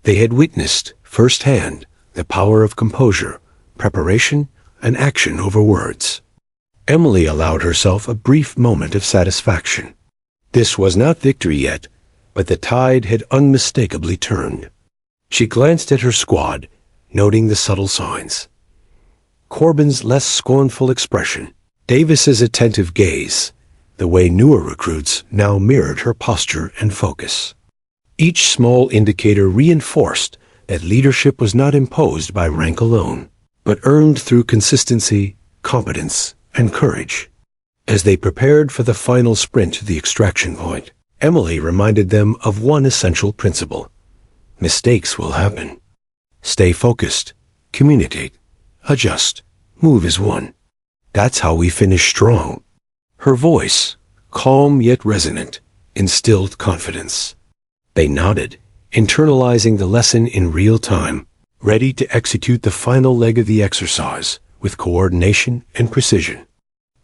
They had witnessed, firsthand, the power of composure, preparation, and action over words. Emily allowed herself a brief moment of satisfaction. This was not victory yet, but the tide had unmistakably turned. She glanced at her squad, noting the subtle signs. Corbin's less scornful expression, Davis's attentive gaze, the way newer recruits now mirrored her posture and focus. Each small indicator reinforced that leadership was not imposed by rank alone, but earned through consistency, competence, and courage. As they prepared for the final sprint to the extraction point, Emily reminded them of one essential principle. Mistakes will happen. Stay focused, communicate, adjust, move as one. That's how we finish strong. Her voice, calm yet resonant, instilled confidence. They nodded, internalizing the lesson in real time, ready to execute the final leg of the exercise with coordination and precision.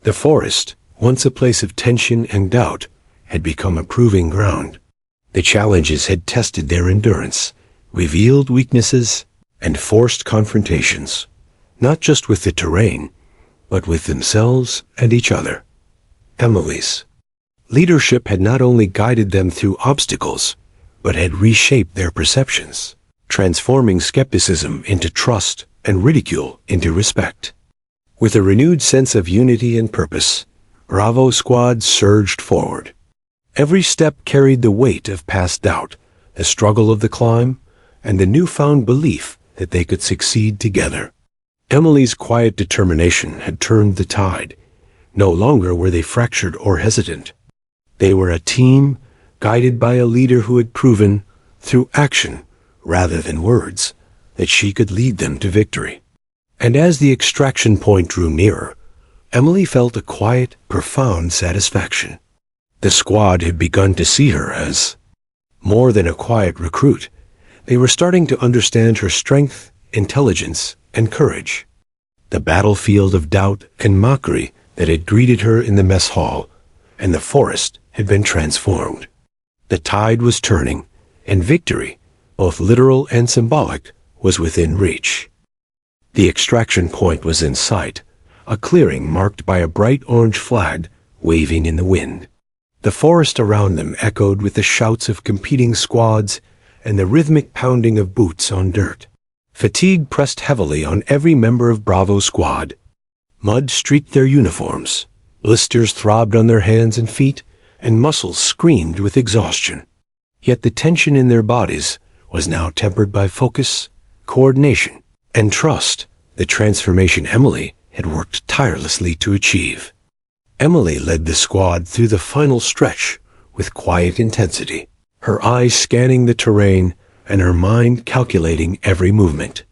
The forest, once a place of tension and doubt, had become a proving ground. The challenges had tested their endurance, revealed weaknesses, and forced confrontations, not just with the terrain, but with themselves and each other. Emily's leadership had not only guided them through obstacles, but had reshaped their perceptions, transforming skepticism into trust and ridicule into respect. With a renewed sense of unity and purpose, Bravo Squad surged forward. Every step carried the weight of past doubt, the struggle of the climb, and the newfound belief that they could succeed together. Emily's quiet determination had turned the tide. No longer were they fractured or hesitant. They were a team guided by a leader who had proven, through action rather than words, that she could lead them to victory. And as the extraction point drew nearer, Emily felt a quiet, profound satisfaction. The squad had begun to see her as more than a quiet recruit. They were starting to understand her strength, intelligence, and courage. The battlefield of doubt and mockery that had greeted her in the mess hall and the forest had been transformed. The tide was turning, and victory, both literal and symbolic, was within reach. The extraction point was in sight, a clearing marked by a bright orange flag waving in the wind. The forest around them echoed with the shouts of competing squads and the rhythmic pounding of boots on dirt. Fatigue pressed heavily on every member of Bravo Squad. Mud streaked their uniforms, blisters throbbed on their hands and feet, and muscles screamed with exhaustion. Yet the tension in their bodies was now tempered by focus, coordination, and trust, the transformation Emily had worked tirelessly to achieve. Emily led the squad through the final stretch with quiet intensity, her eyes scanning the terrain and her mind calculating every movement.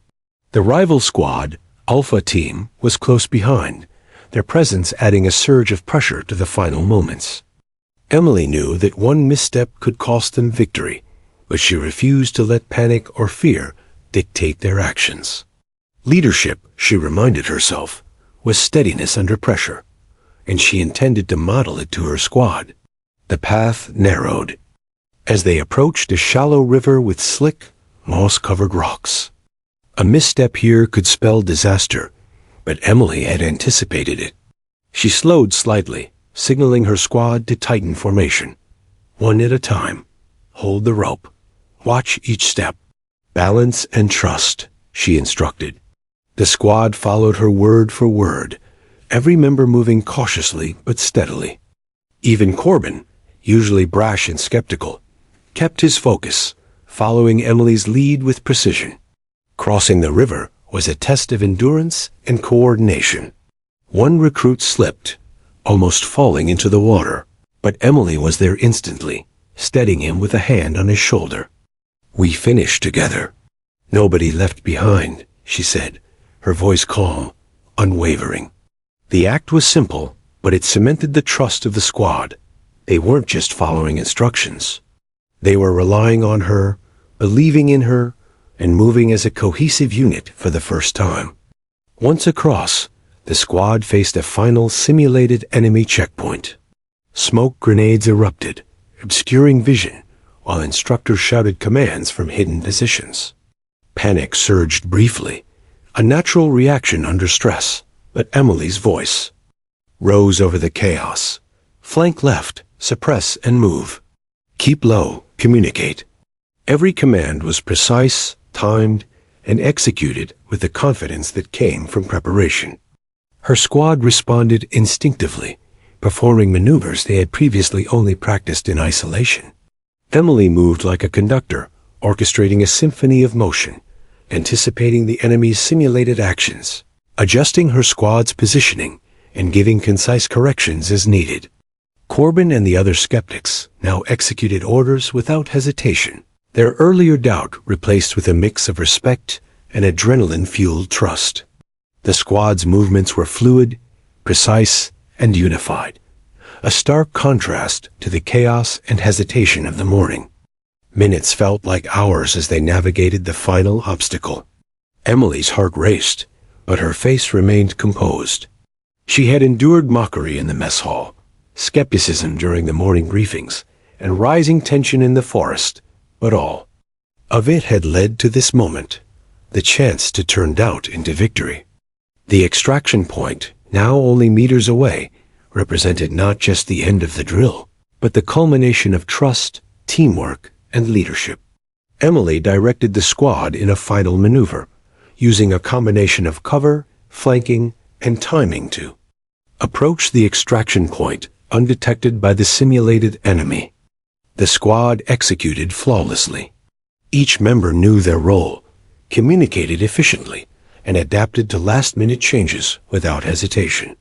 The rival squad, Alpha Team, was close behind, their presence adding a surge of pressure to the final moments. Emily knew that one misstep could cost them victory, but she refused to let panic or fear dictate their actions. Leadership, she reminded herself, was steadiness under pressure, and she intended to model it to her squad. The path narrowed as they approached a shallow river with slick, moss-covered rocks. A misstep here could spell disaster, but Emily had anticipated it. She slowed slightly, signaling her squad to tighten formation. One at a time. Hold the rope. Watch each step. Balance and trust, she instructed. The squad followed her word for word, every member moving cautiously but steadily. Even Corbin, usually brash and skeptical, kept his focus, following Emily's lead with precision. Crossing the river was a test of endurance and coordination. One recruit slipped, almost falling into the water, but Emily was there instantly, steadying him with a hand on his shoulder. "We finished together. Nobody left behind," she said, her voice calm, unwavering. The act was simple, but it cemented the trust of the squad. They weren't just following instructions. They were relying on her, believing in her, and moving as a cohesive unit for the first time. Once across, the squad faced a final simulated enemy checkpoint. Smoke grenades erupted, obscuring vision, while instructors shouted commands from hidden positions. Panic surged briefly, a natural reaction under stress, but Emily's voice rose over the chaos. Flank left, suppress and move. Keep low, communicate. Every command was precise, timed, and executed with the confidence that came from preparation. Her squad responded instinctively, performing maneuvers they had previously only practiced in isolation. Emily moved like a conductor, orchestrating a symphony of motion, anticipating the enemy's simulated actions, adjusting her squad's positioning, and giving concise corrections as needed. Corbin and the other skeptics now executed orders without hesitation, their earlier doubt replaced with a mix of respect and adrenaline-fueled trust. The squad's movements were fluid, precise, and unified, a stark contrast to the chaos and hesitation of the morning. Minutes felt like hours as they navigated the final obstacle. Emily's heart raced, but her face remained composed. She had endured mockery in the mess hall, skepticism during the morning briefings, and rising tension in the forest, but all of it had led to this moment, the chance to turn doubt into victory. The extraction point, now only meters away, represented not just the end of the drill, but the culmination of trust, teamwork, and leadership. Emily directed the squad in a final maneuver, using a combination of cover, flanking, and timing to approach the extraction point undetected by the simulated enemy. The squad executed flawlessly. Each member knew their role, communicated efficiently, and adapted to last-minute changes without hesitation.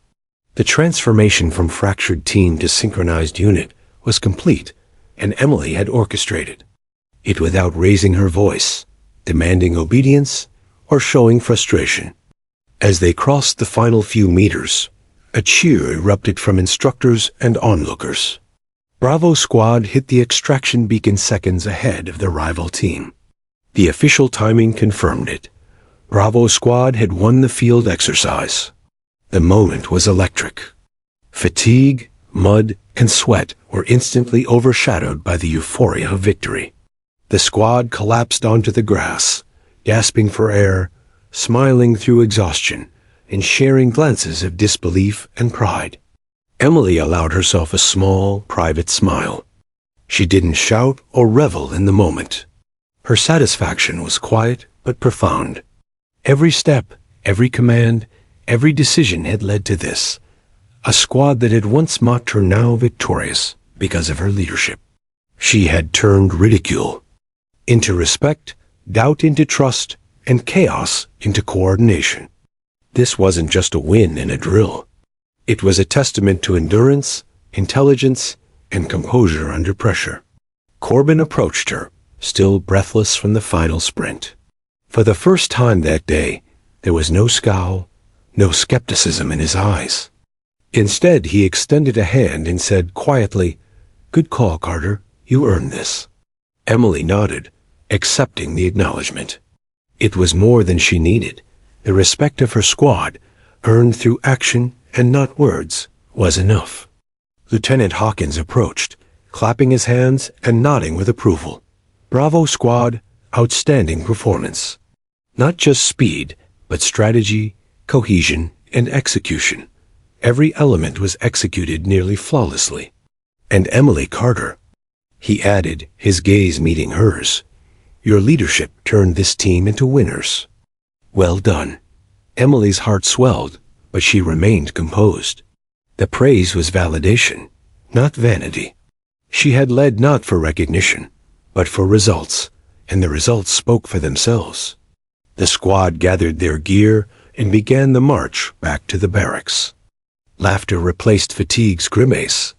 The transformation from fractured team to synchronized unit was complete, and Emily had orchestrated it without raising her voice, demanding obedience, or showing frustration. As they crossed the final few meters, a cheer erupted from instructors and onlookers. Bravo Squad hit the extraction beacon seconds ahead of the rival team. The official timing confirmed it. Bravo Squad had won the field exercise. The moment was electric. Fatigue, mud, and sweat were instantly overshadowed by the euphoria of victory. The squad collapsed onto the grass, gasping for air, smiling through exhaustion, and sharing glances of disbelief and pride. Emily allowed herself a small, private smile. She didn't shout or revel in the moment. Her satisfaction was quiet but profound. Every step, every command, every decision had led to this. A squad that had once mocked her now victorious because of her leadership. She had turned ridicule into respect, doubt into trust, and chaos into coordination. This wasn't just a win in a drill. It was a testament to endurance, intelligence, and composure under pressure. Corbin approached her, still breathless from the final sprint. For the first time that day, there was no scowl, no skepticism in his eyes. Instead, he extended a hand and said quietly, "Good call, Carter. You earned this." Emily nodded, accepting the acknowledgement. It was more than she needed. The respect of her squad, earned through action and not words, was enough. Lieutenant Hawkins approached, clapping his hands and nodding with approval. Bravo Squad, outstanding performance. Not just speed, but strategy, cohesion, and execution. Every element was executed nearly flawlessly. And Emily Carter, he added, his gaze meeting hers, your leadership turned this team into winners. Well done. Emily's heart swelled, but she remained composed. The praise was validation, not vanity. She had led not for recognition, but for results, and the results spoke for themselves. The squad gathered their gear and began the march back to the barracks. Laughter replaced fatigue's grimace.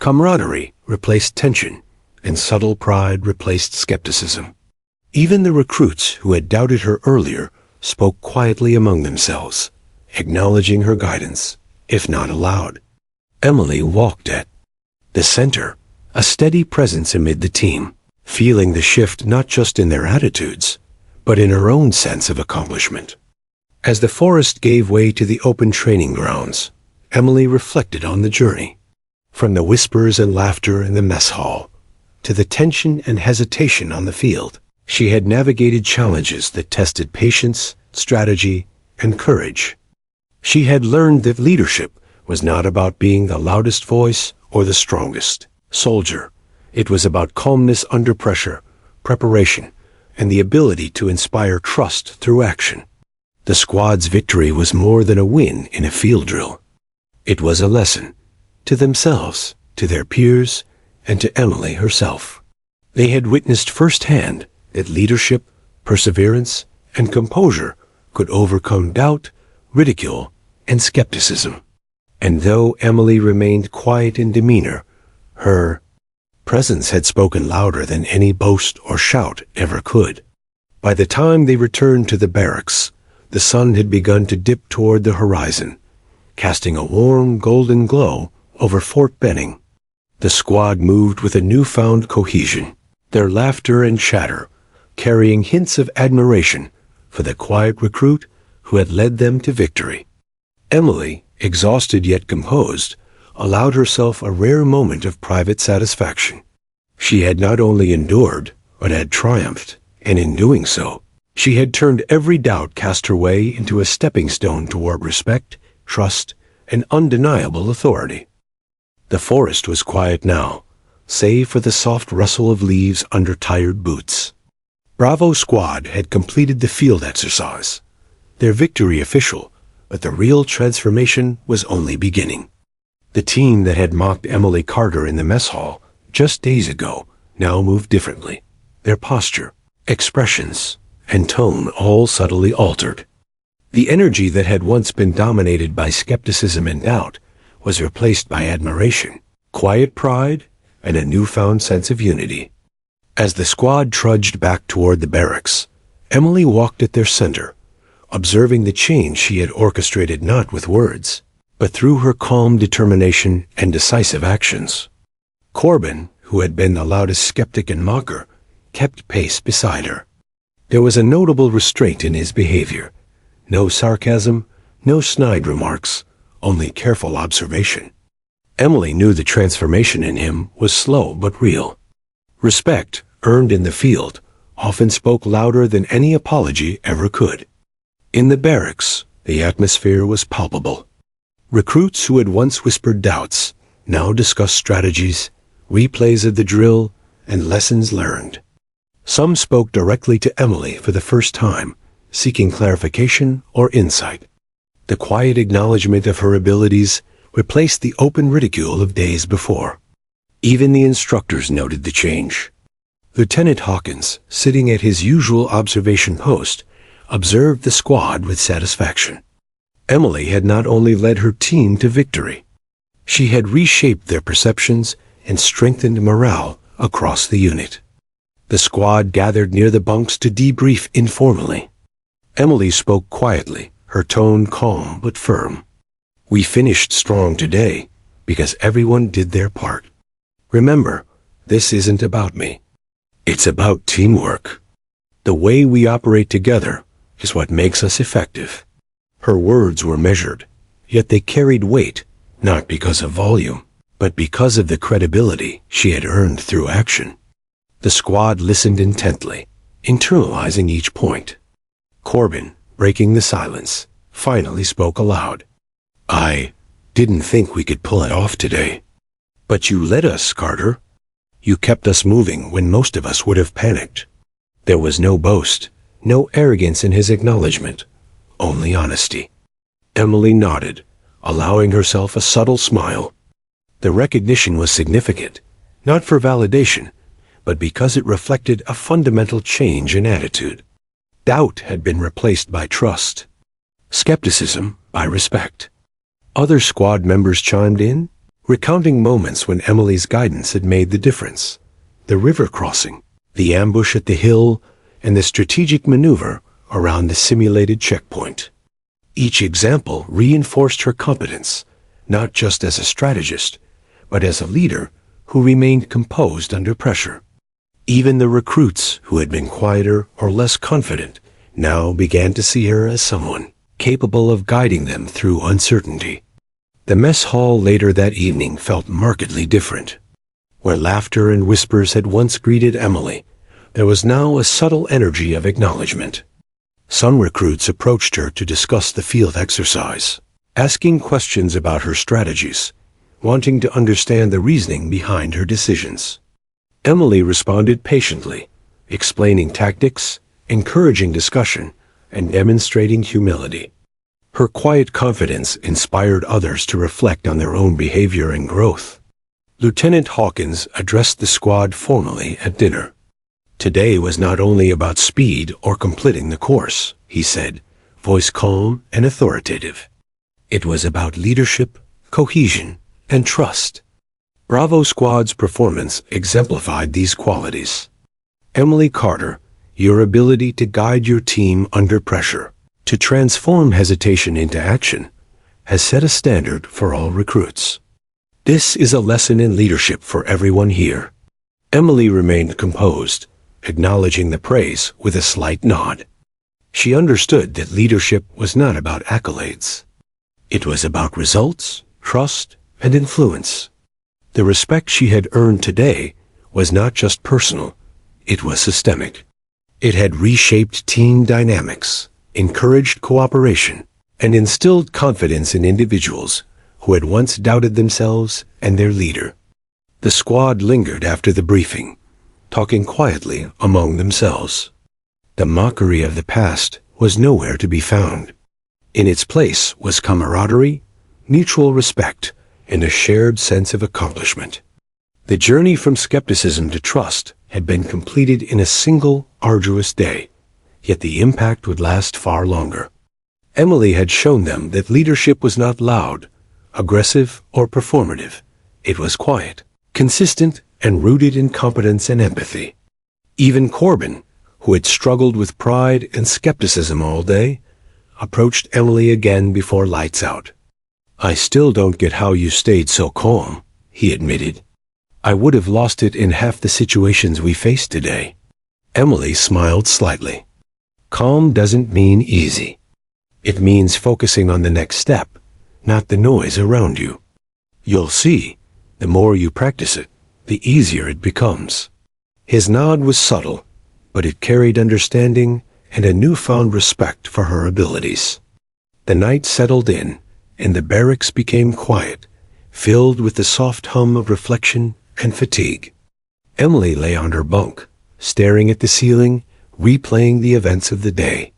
Camaraderie replaced tension, and subtle pride replaced skepticism. Even the recruits who had doubted her earlier spoke quietly among themselves, acknowledging her guidance, if not aloud. Emily walked at the center, a steady presence amid the team, feeling the shift not just in their attitudes, but in her own sense of accomplishment. As the forest gave way to the open training grounds, Emily reflected on the journey. From the whispers and laughter in the mess hall, to the tension and hesitation on the field, she had navigated challenges that tested patience, strategy, and courage. She had learned that leadership was not about being the loudest voice or the strongest soldier. It was about calmness under pressure, preparation, and the ability to inspire trust through action. The squad's victory was more than a win in a field drill. It was a lesson, to themselves, to their peers, and to Emily herself. They had witnessed firsthand that leadership, perseverance, and composure could overcome doubt, ridicule, and skepticism. And though Emily remained quiet in demeanor, her presence had spoken louder than any boast or shout ever could. By the time they returned to the barracks, the sun had begun to dip toward the horizon, casting a warm golden glow over Fort Benning. The squad moved with a newfound cohesion, their laughter and chatter carrying hints of admiration for the quiet recruit who had led them to victory. Emily, exhausted yet composed, allowed herself a rare moment of private satisfaction. She had not only endured, but had triumphed and in doing so, she had turned every doubt cast her way into a stepping stone toward respect, trust, and undeniable authority. The forest was quiet now, save for the soft rustle of leaves under tired boots. Bravo Squad had completed the field exercise, their victory official, but the real transformation was only beginning. The team that had mocked Emily Carter in the mess hall just days ago now moved differently. Their posture, expressions, and tone all subtly altered. The energy that had once been dominated by skepticism and doubt was replaced by admiration, quiet pride, and a newfound sense of unity. As the squad trudged back toward the barracks, Emily walked at their center, observing the change she had orchestrated not with words, but through her calm determination and decisive actions. Corbin, who had been the loudest skeptic and mocker, kept pace beside her. There was a notable restraint in his behavior. No sarcasm, no snide remarks, only careful observation. Emily knew the transformation in him was slow but real. Respect, earned in the field, often spoke louder than any apology ever could. In the barracks, the atmosphere was palpable. Recruits who had once whispered doubts now discussed strategies, replays of the drill, and lessons learned. Some spoke directly to Emily for the first time, seeking clarification or insight. The quiet acknowledgement of her abilities replaced the open ridicule of days before. Even the instructors noted the change. Lieutenant Hawkins, sitting at his usual observation post, observed the squad with satisfaction. Emily had not only led her team to victory, she had reshaped their perceptions and strengthened morale across the unit. The squad gathered near the bunks to debrief informally. Emily spoke quietly, her tone calm but firm. "We finished strong today because everyone did their part. Remember, this isn't about me. It's about teamwork. The way we operate together is what makes us effective." Her words were measured, yet they carried weight, not because of volume, but because of the credibility she had earned through action. The squad listened intently, internalizing each point. Corbin, breaking the silence, finally spoke aloud. "I didn't think we could pull it off today. But you led us, Carter. You kept us moving when most of us would have panicked." There was no boast, no arrogance in his acknowledgement, only honesty. Emily nodded, allowing herself a subtle smile. The recognition was significant, not for validation, but because it reflected a fundamental change in attitude. Doubt had been replaced by trust, skepticism by respect. Other squad members chimed in, recounting moments when Emily's guidance had made the difference. The river crossing, the ambush at the hill, and the strategic maneuver around the simulated checkpoint. Each example reinforced her competence, not just as a strategist, but as a leader who remained composed under pressure. Even the recruits who had been quieter or less confident now began to see her as someone capable of guiding them through uncertainty. The mess hall later that evening felt markedly different. Where laughter and whispers had once greeted Emily, there was now a subtle energy of acknowledgement. Some recruits approached her to discuss the field exercise, asking questions about her strategies, wanting to understand the reasoning behind her decisions. Emily responded patiently, explaining tactics, encouraging discussion, and demonstrating humility. Her quiet confidence inspired others to reflect on their own behavior and growth. Lieutenant Hawkins addressed the squad formally at dinner. Today was not only about speed or completing the course, he said, voice calm and authoritative. It was about leadership, cohesion, and trust. Bravo Squad's performance exemplified these qualities. Emily Carter, your ability to guide your team under pressure, to transform hesitation into action, has set a standard for all recruits. This is a lesson in leadership for everyone here. Emily remained composed, acknowledging the praise with a slight nod. She understood that leadership was not about accolades. It was about results, trust, and influence. The respect she had earned today was not just personal, it was systemic. It had reshaped team dynamics, encouraged cooperation, and instilled confidence in individuals who had once doubted themselves and their leader. The squad lingered after the briefing, talking quietly among themselves. The mockery of the past was nowhere to be found. In its place was camaraderie, mutual respect, and a shared sense of accomplishment. The journey from skepticism to trust had been completed in a single, arduous day, yet the impact would last far longer. Emily had shown them that leadership was not loud, aggressive, or performative. It was quiet, consistent, and rooted in competence and empathy. Even Corbin, who had struggled with pride and skepticism all day, approached Emily again before lights out. "I still don't get how you stayed so calm," he admitted. "I would have lost it in half the situations we faced today." Emily smiled slightly. "Calm doesn't mean easy. It means focusing on the next step, not the noise around you. You'll see, the more you practice it, the easier it becomes." His nod was subtle, but it carried understanding and a newfound respect for her abilities. The night settled in, and the barracks became quiet, filled with the soft hum of reflection and fatigue. Emily lay on her bunk, staring at the ceiling, replaying the events of the day.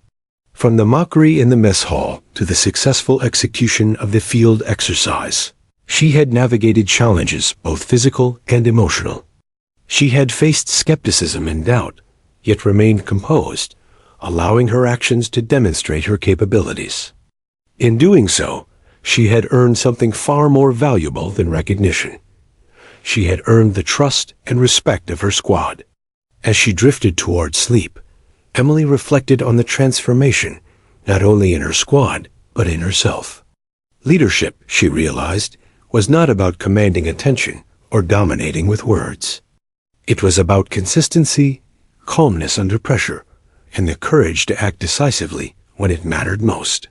From the mockery in the mess hall to the successful execution of the field exercise, she had navigated challenges both physical and emotional. She had faced skepticism and doubt, yet remained composed, allowing her actions to demonstrate her capabilities. In doing so, she had earned something far more valuable than recognition. She had earned the trust and respect of her squad. As she drifted toward sleep, Emily reflected on the transformation, not only in her squad, but in herself. Leadership, she realized, was not about commanding attention or dominating with words. It was about consistency, calmness under pressure, and the courage to act decisively when it mattered most.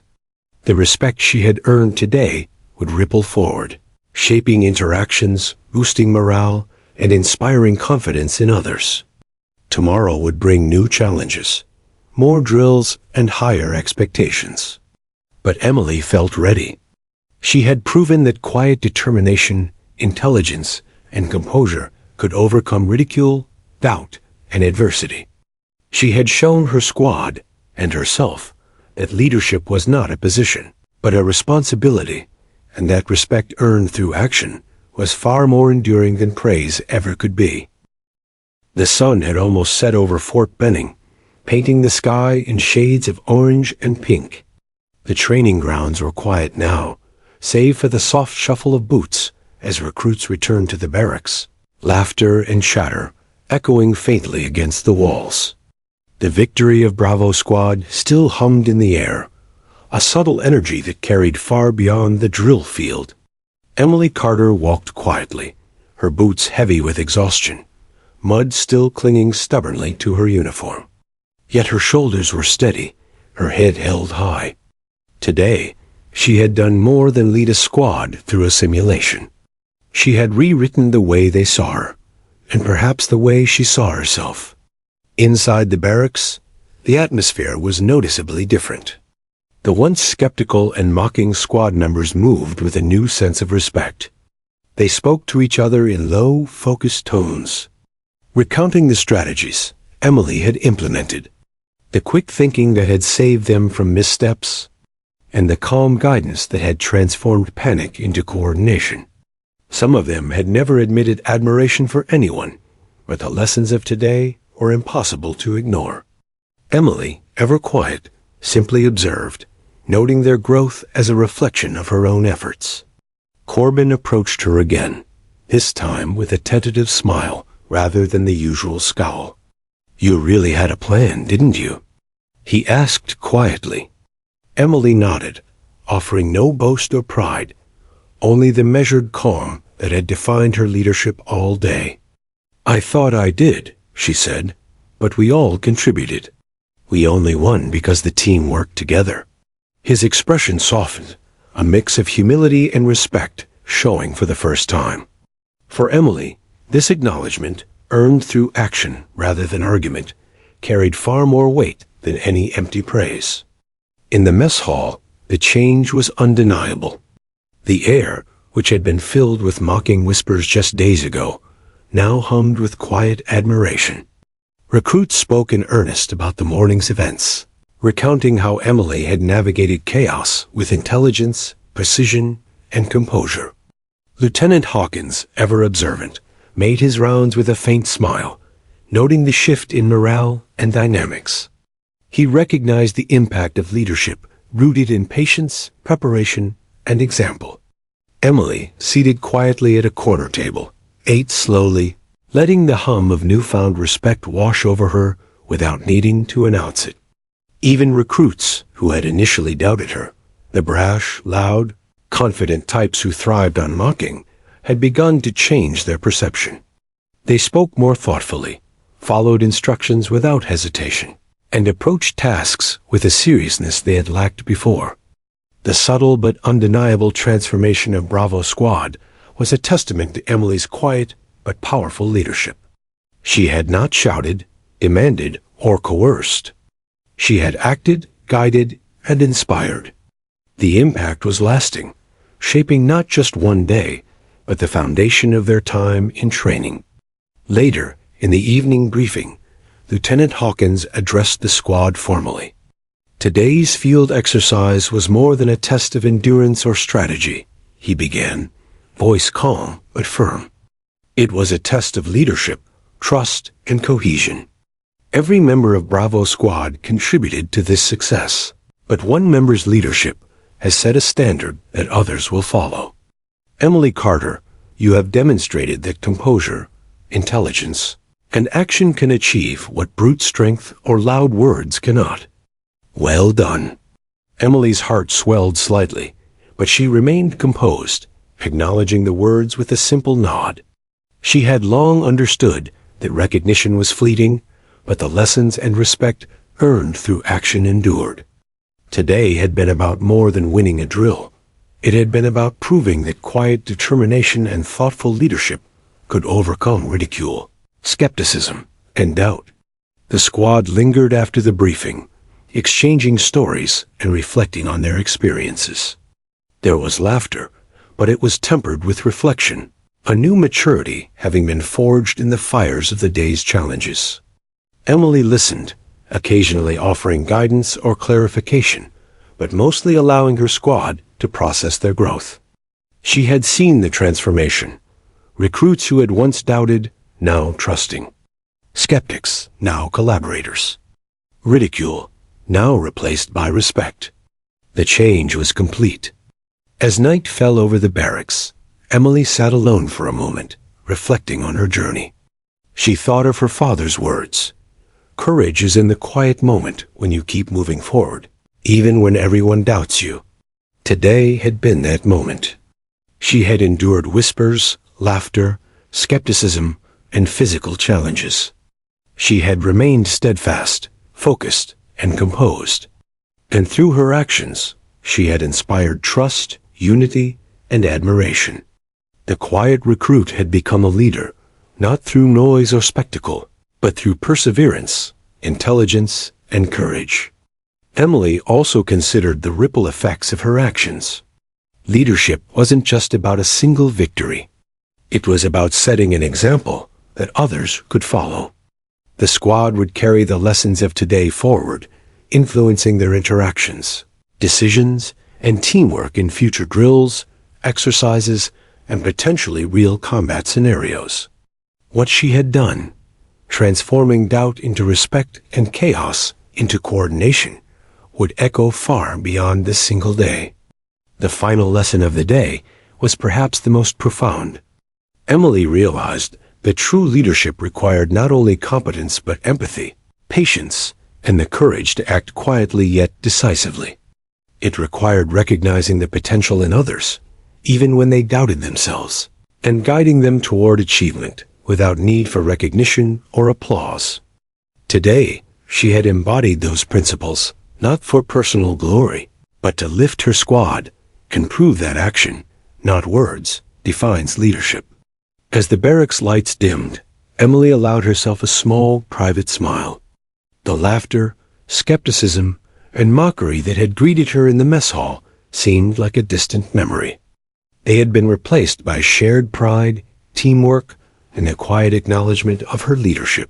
The respect she had earned today would ripple forward, shaping interactions, boosting morale, and inspiring confidence in others. Tomorrow would bring new challenges, more drills, and higher expectations. But Emily felt ready. She had proven that quiet determination, intelligence, and composure could overcome ridicule, doubt, and adversity. She had shown her squad and herself that leadership was not a position, but a responsibility, and that respect earned through action was far more enduring than praise ever could be. The sun had almost set over Fort Benning, painting the sky in shades of orange and pink. The training grounds were quiet now, save for the soft shuffle of boots as recruits returned to the barracks, laughter and chatter echoing faintly against the walls. The victory of Bravo Squad still hummed in the air, a subtle energy that carried far beyond the drill field. Emily Carter walked quietly, her boots heavy with exhaustion, mud still clinging stubbornly to her uniform. Yet her shoulders were steady, her head held high. Today, she had done more than lead a squad through a simulation. She had rewritten the way they saw her, and perhaps the way she saw herself. Inside the barracks, the atmosphere was noticeably different. The once skeptical and mocking squad members moved with a new sense of respect. They spoke to each other in low, focused tones, recounting the strategies Emily had implemented, the quick thinking that had saved them from missteps, and the calm guidance that had transformed panic into coordination. Some of them had never admitted admiration for anyone, but the lessons of today were impossible to ignore. Emily, ever quiet, simply observed, noting their growth as a reflection of her own efforts. Corbin approached her again, this time with a tentative smile rather than the usual scowl. "You really had a plan, didn't you?" he asked quietly. Emily nodded, offering no boast or pride, only the measured calm that had defined her leadership all day. "I thought I did," she said, "but we all contributed. We only won because the team worked together." His expression softened, a mix of humility and respect showing for the first time. For Emily, this acknowledgement, earned through action rather than argument, carried far more weight than any empty praise. In the mess hall, the change was undeniable. The air, which had been filled with mocking whispers just days ago, now hummed with quiet admiration. Recruits spoke in earnest about the morning's events, recounting how Emily had navigated chaos with intelligence, precision, and composure. Lieutenant Hawkins, ever observant, made his rounds with a faint smile, noting the shift in morale and dynamics. He recognized the impact of leadership rooted in patience, preparation, and example. Emily, seated quietly at a corner table, ate slowly, letting the hum of newfound respect wash over her without needing to announce it. Even recruits who had initially doubted her, the brash, loud, confident types who thrived on mocking, had begun to change their perception. They spoke more thoughtfully, followed instructions without hesitation, and approached tasks with a seriousness they had lacked before. The subtle but undeniable transformation of Bravo Squad was a testament to Emily's quiet but powerful leadership. She had not shouted, demanded, or coerced. She had acted, guided, and inspired. The impact was lasting, shaping not just one day, but the foundation of their time in training. Later, in the evening briefing, Lieutenant Hawkins addressed the squad formally. Today's field exercise was more than a test of endurance or strategy, he began, voice calm but firm. It was a test of leadership, trust, and cohesion. Every member of Bravo Squad contributed to this success, but one member's leadership has set a standard that others will follow. Emily Carter, you have demonstrated that composure, intelligence, and action can achieve what brute strength or loud words cannot. Well done. Emily's heart swelled slightly, but she remained composed, acknowledging the words with a simple nod. She had long understood that recognition was fleeting, but the lessons and respect earned through action endured. Today had been about more than winning a drill. It had been about proving that quiet determination and thoughtful leadership could overcome ridicule, skepticism, and doubt. The squad lingered after the briefing, exchanging stories and reflecting on their experiences. There was laughter, but it was tempered with reflection, a new maturity having been forged in the fires of the day's challenges. Emily listened, occasionally offering guidance or clarification, but mostly allowing her squad to process their growth. She had seen the transformation. Recruits who had once doubted, now trusting. Skeptics, now collaborators. Ridicule, now replaced by respect. The change was complete. As night fell over the barracks, Emily sat alone for a moment, reflecting on her journey. She thought of her father's words. Courage is in the quiet moment when you keep moving forward, even when everyone doubts you. Today had been that moment. She had endured whispers, laughter, skepticism, and physical challenges. She had remained steadfast, focused, and composed. And through her actions, she had inspired trust, unity, and admiration. The quiet recruit had become a leader, not through noise or spectacle, but through perseverance, intelligence, and courage. Emily also considered the ripple effects of her actions. Leadership wasn't just about a single victory. It was about setting an example that others could follow. The squad would carry the lessons of today forward, influencing their interactions, decisions, and teamwork in future drills, exercises, and potentially real combat scenarios. What she had done, transforming doubt into respect and chaos into coordination, would echo far beyond this single day. The final lesson of the day was perhaps the most profound. Emily realized that true leadership required not only competence but empathy, patience, and the courage to act quietly yet decisively. It required recognizing the potential in others, even when they doubted themselves, and guiding them toward achievement without need for recognition or applause. Today, she had embodied those principles, not for personal glory, but to lift her squad, can prove that action, not words, defines leadership. As the barracks lights dimmed, Emily allowed herself a small, private smile. The laughter, skepticism, and mockery that had greeted her in the mess hall seemed like a distant memory. They had been replaced by shared pride, teamwork, and the quiet acknowledgement of her leadership.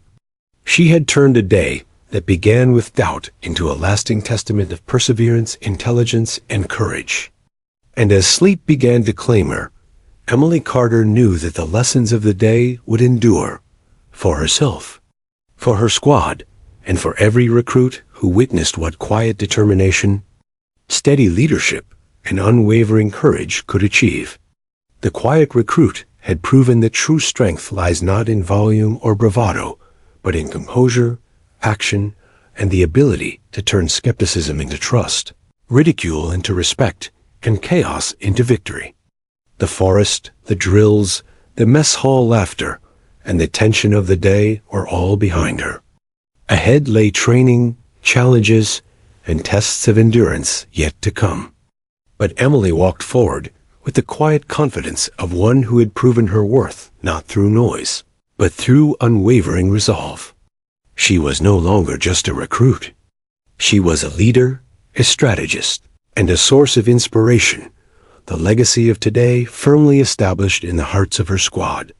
She had turned a day that began with doubt into a lasting testament of perseverance, intelligence, and courage. And as sleep began to claim her, Emily Carter knew that the lessons of the day would endure, for herself, for her squad, and for every recruit who witnessed what quiet determination, steady leadership, and unwavering courage could achieve. The quiet recruit had proven that true strength lies not in volume or bravado, but in composure, action, and the ability to turn skepticism into trust, ridicule into respect, and chaos into victory. The forest, the drills, the mess hall laughter, and the tension of the day were all behind her. Ahead lay training, challenges, and tests of endurance yet to come. But Emily walked forward with the quiet confidence of one who had proven her worth not through noise, but through unwavering resolve. She was no longer just a recruit. She was a leader, a strategist, and a source of inspiration, the legacy of today firmly established in the hearts of her squad.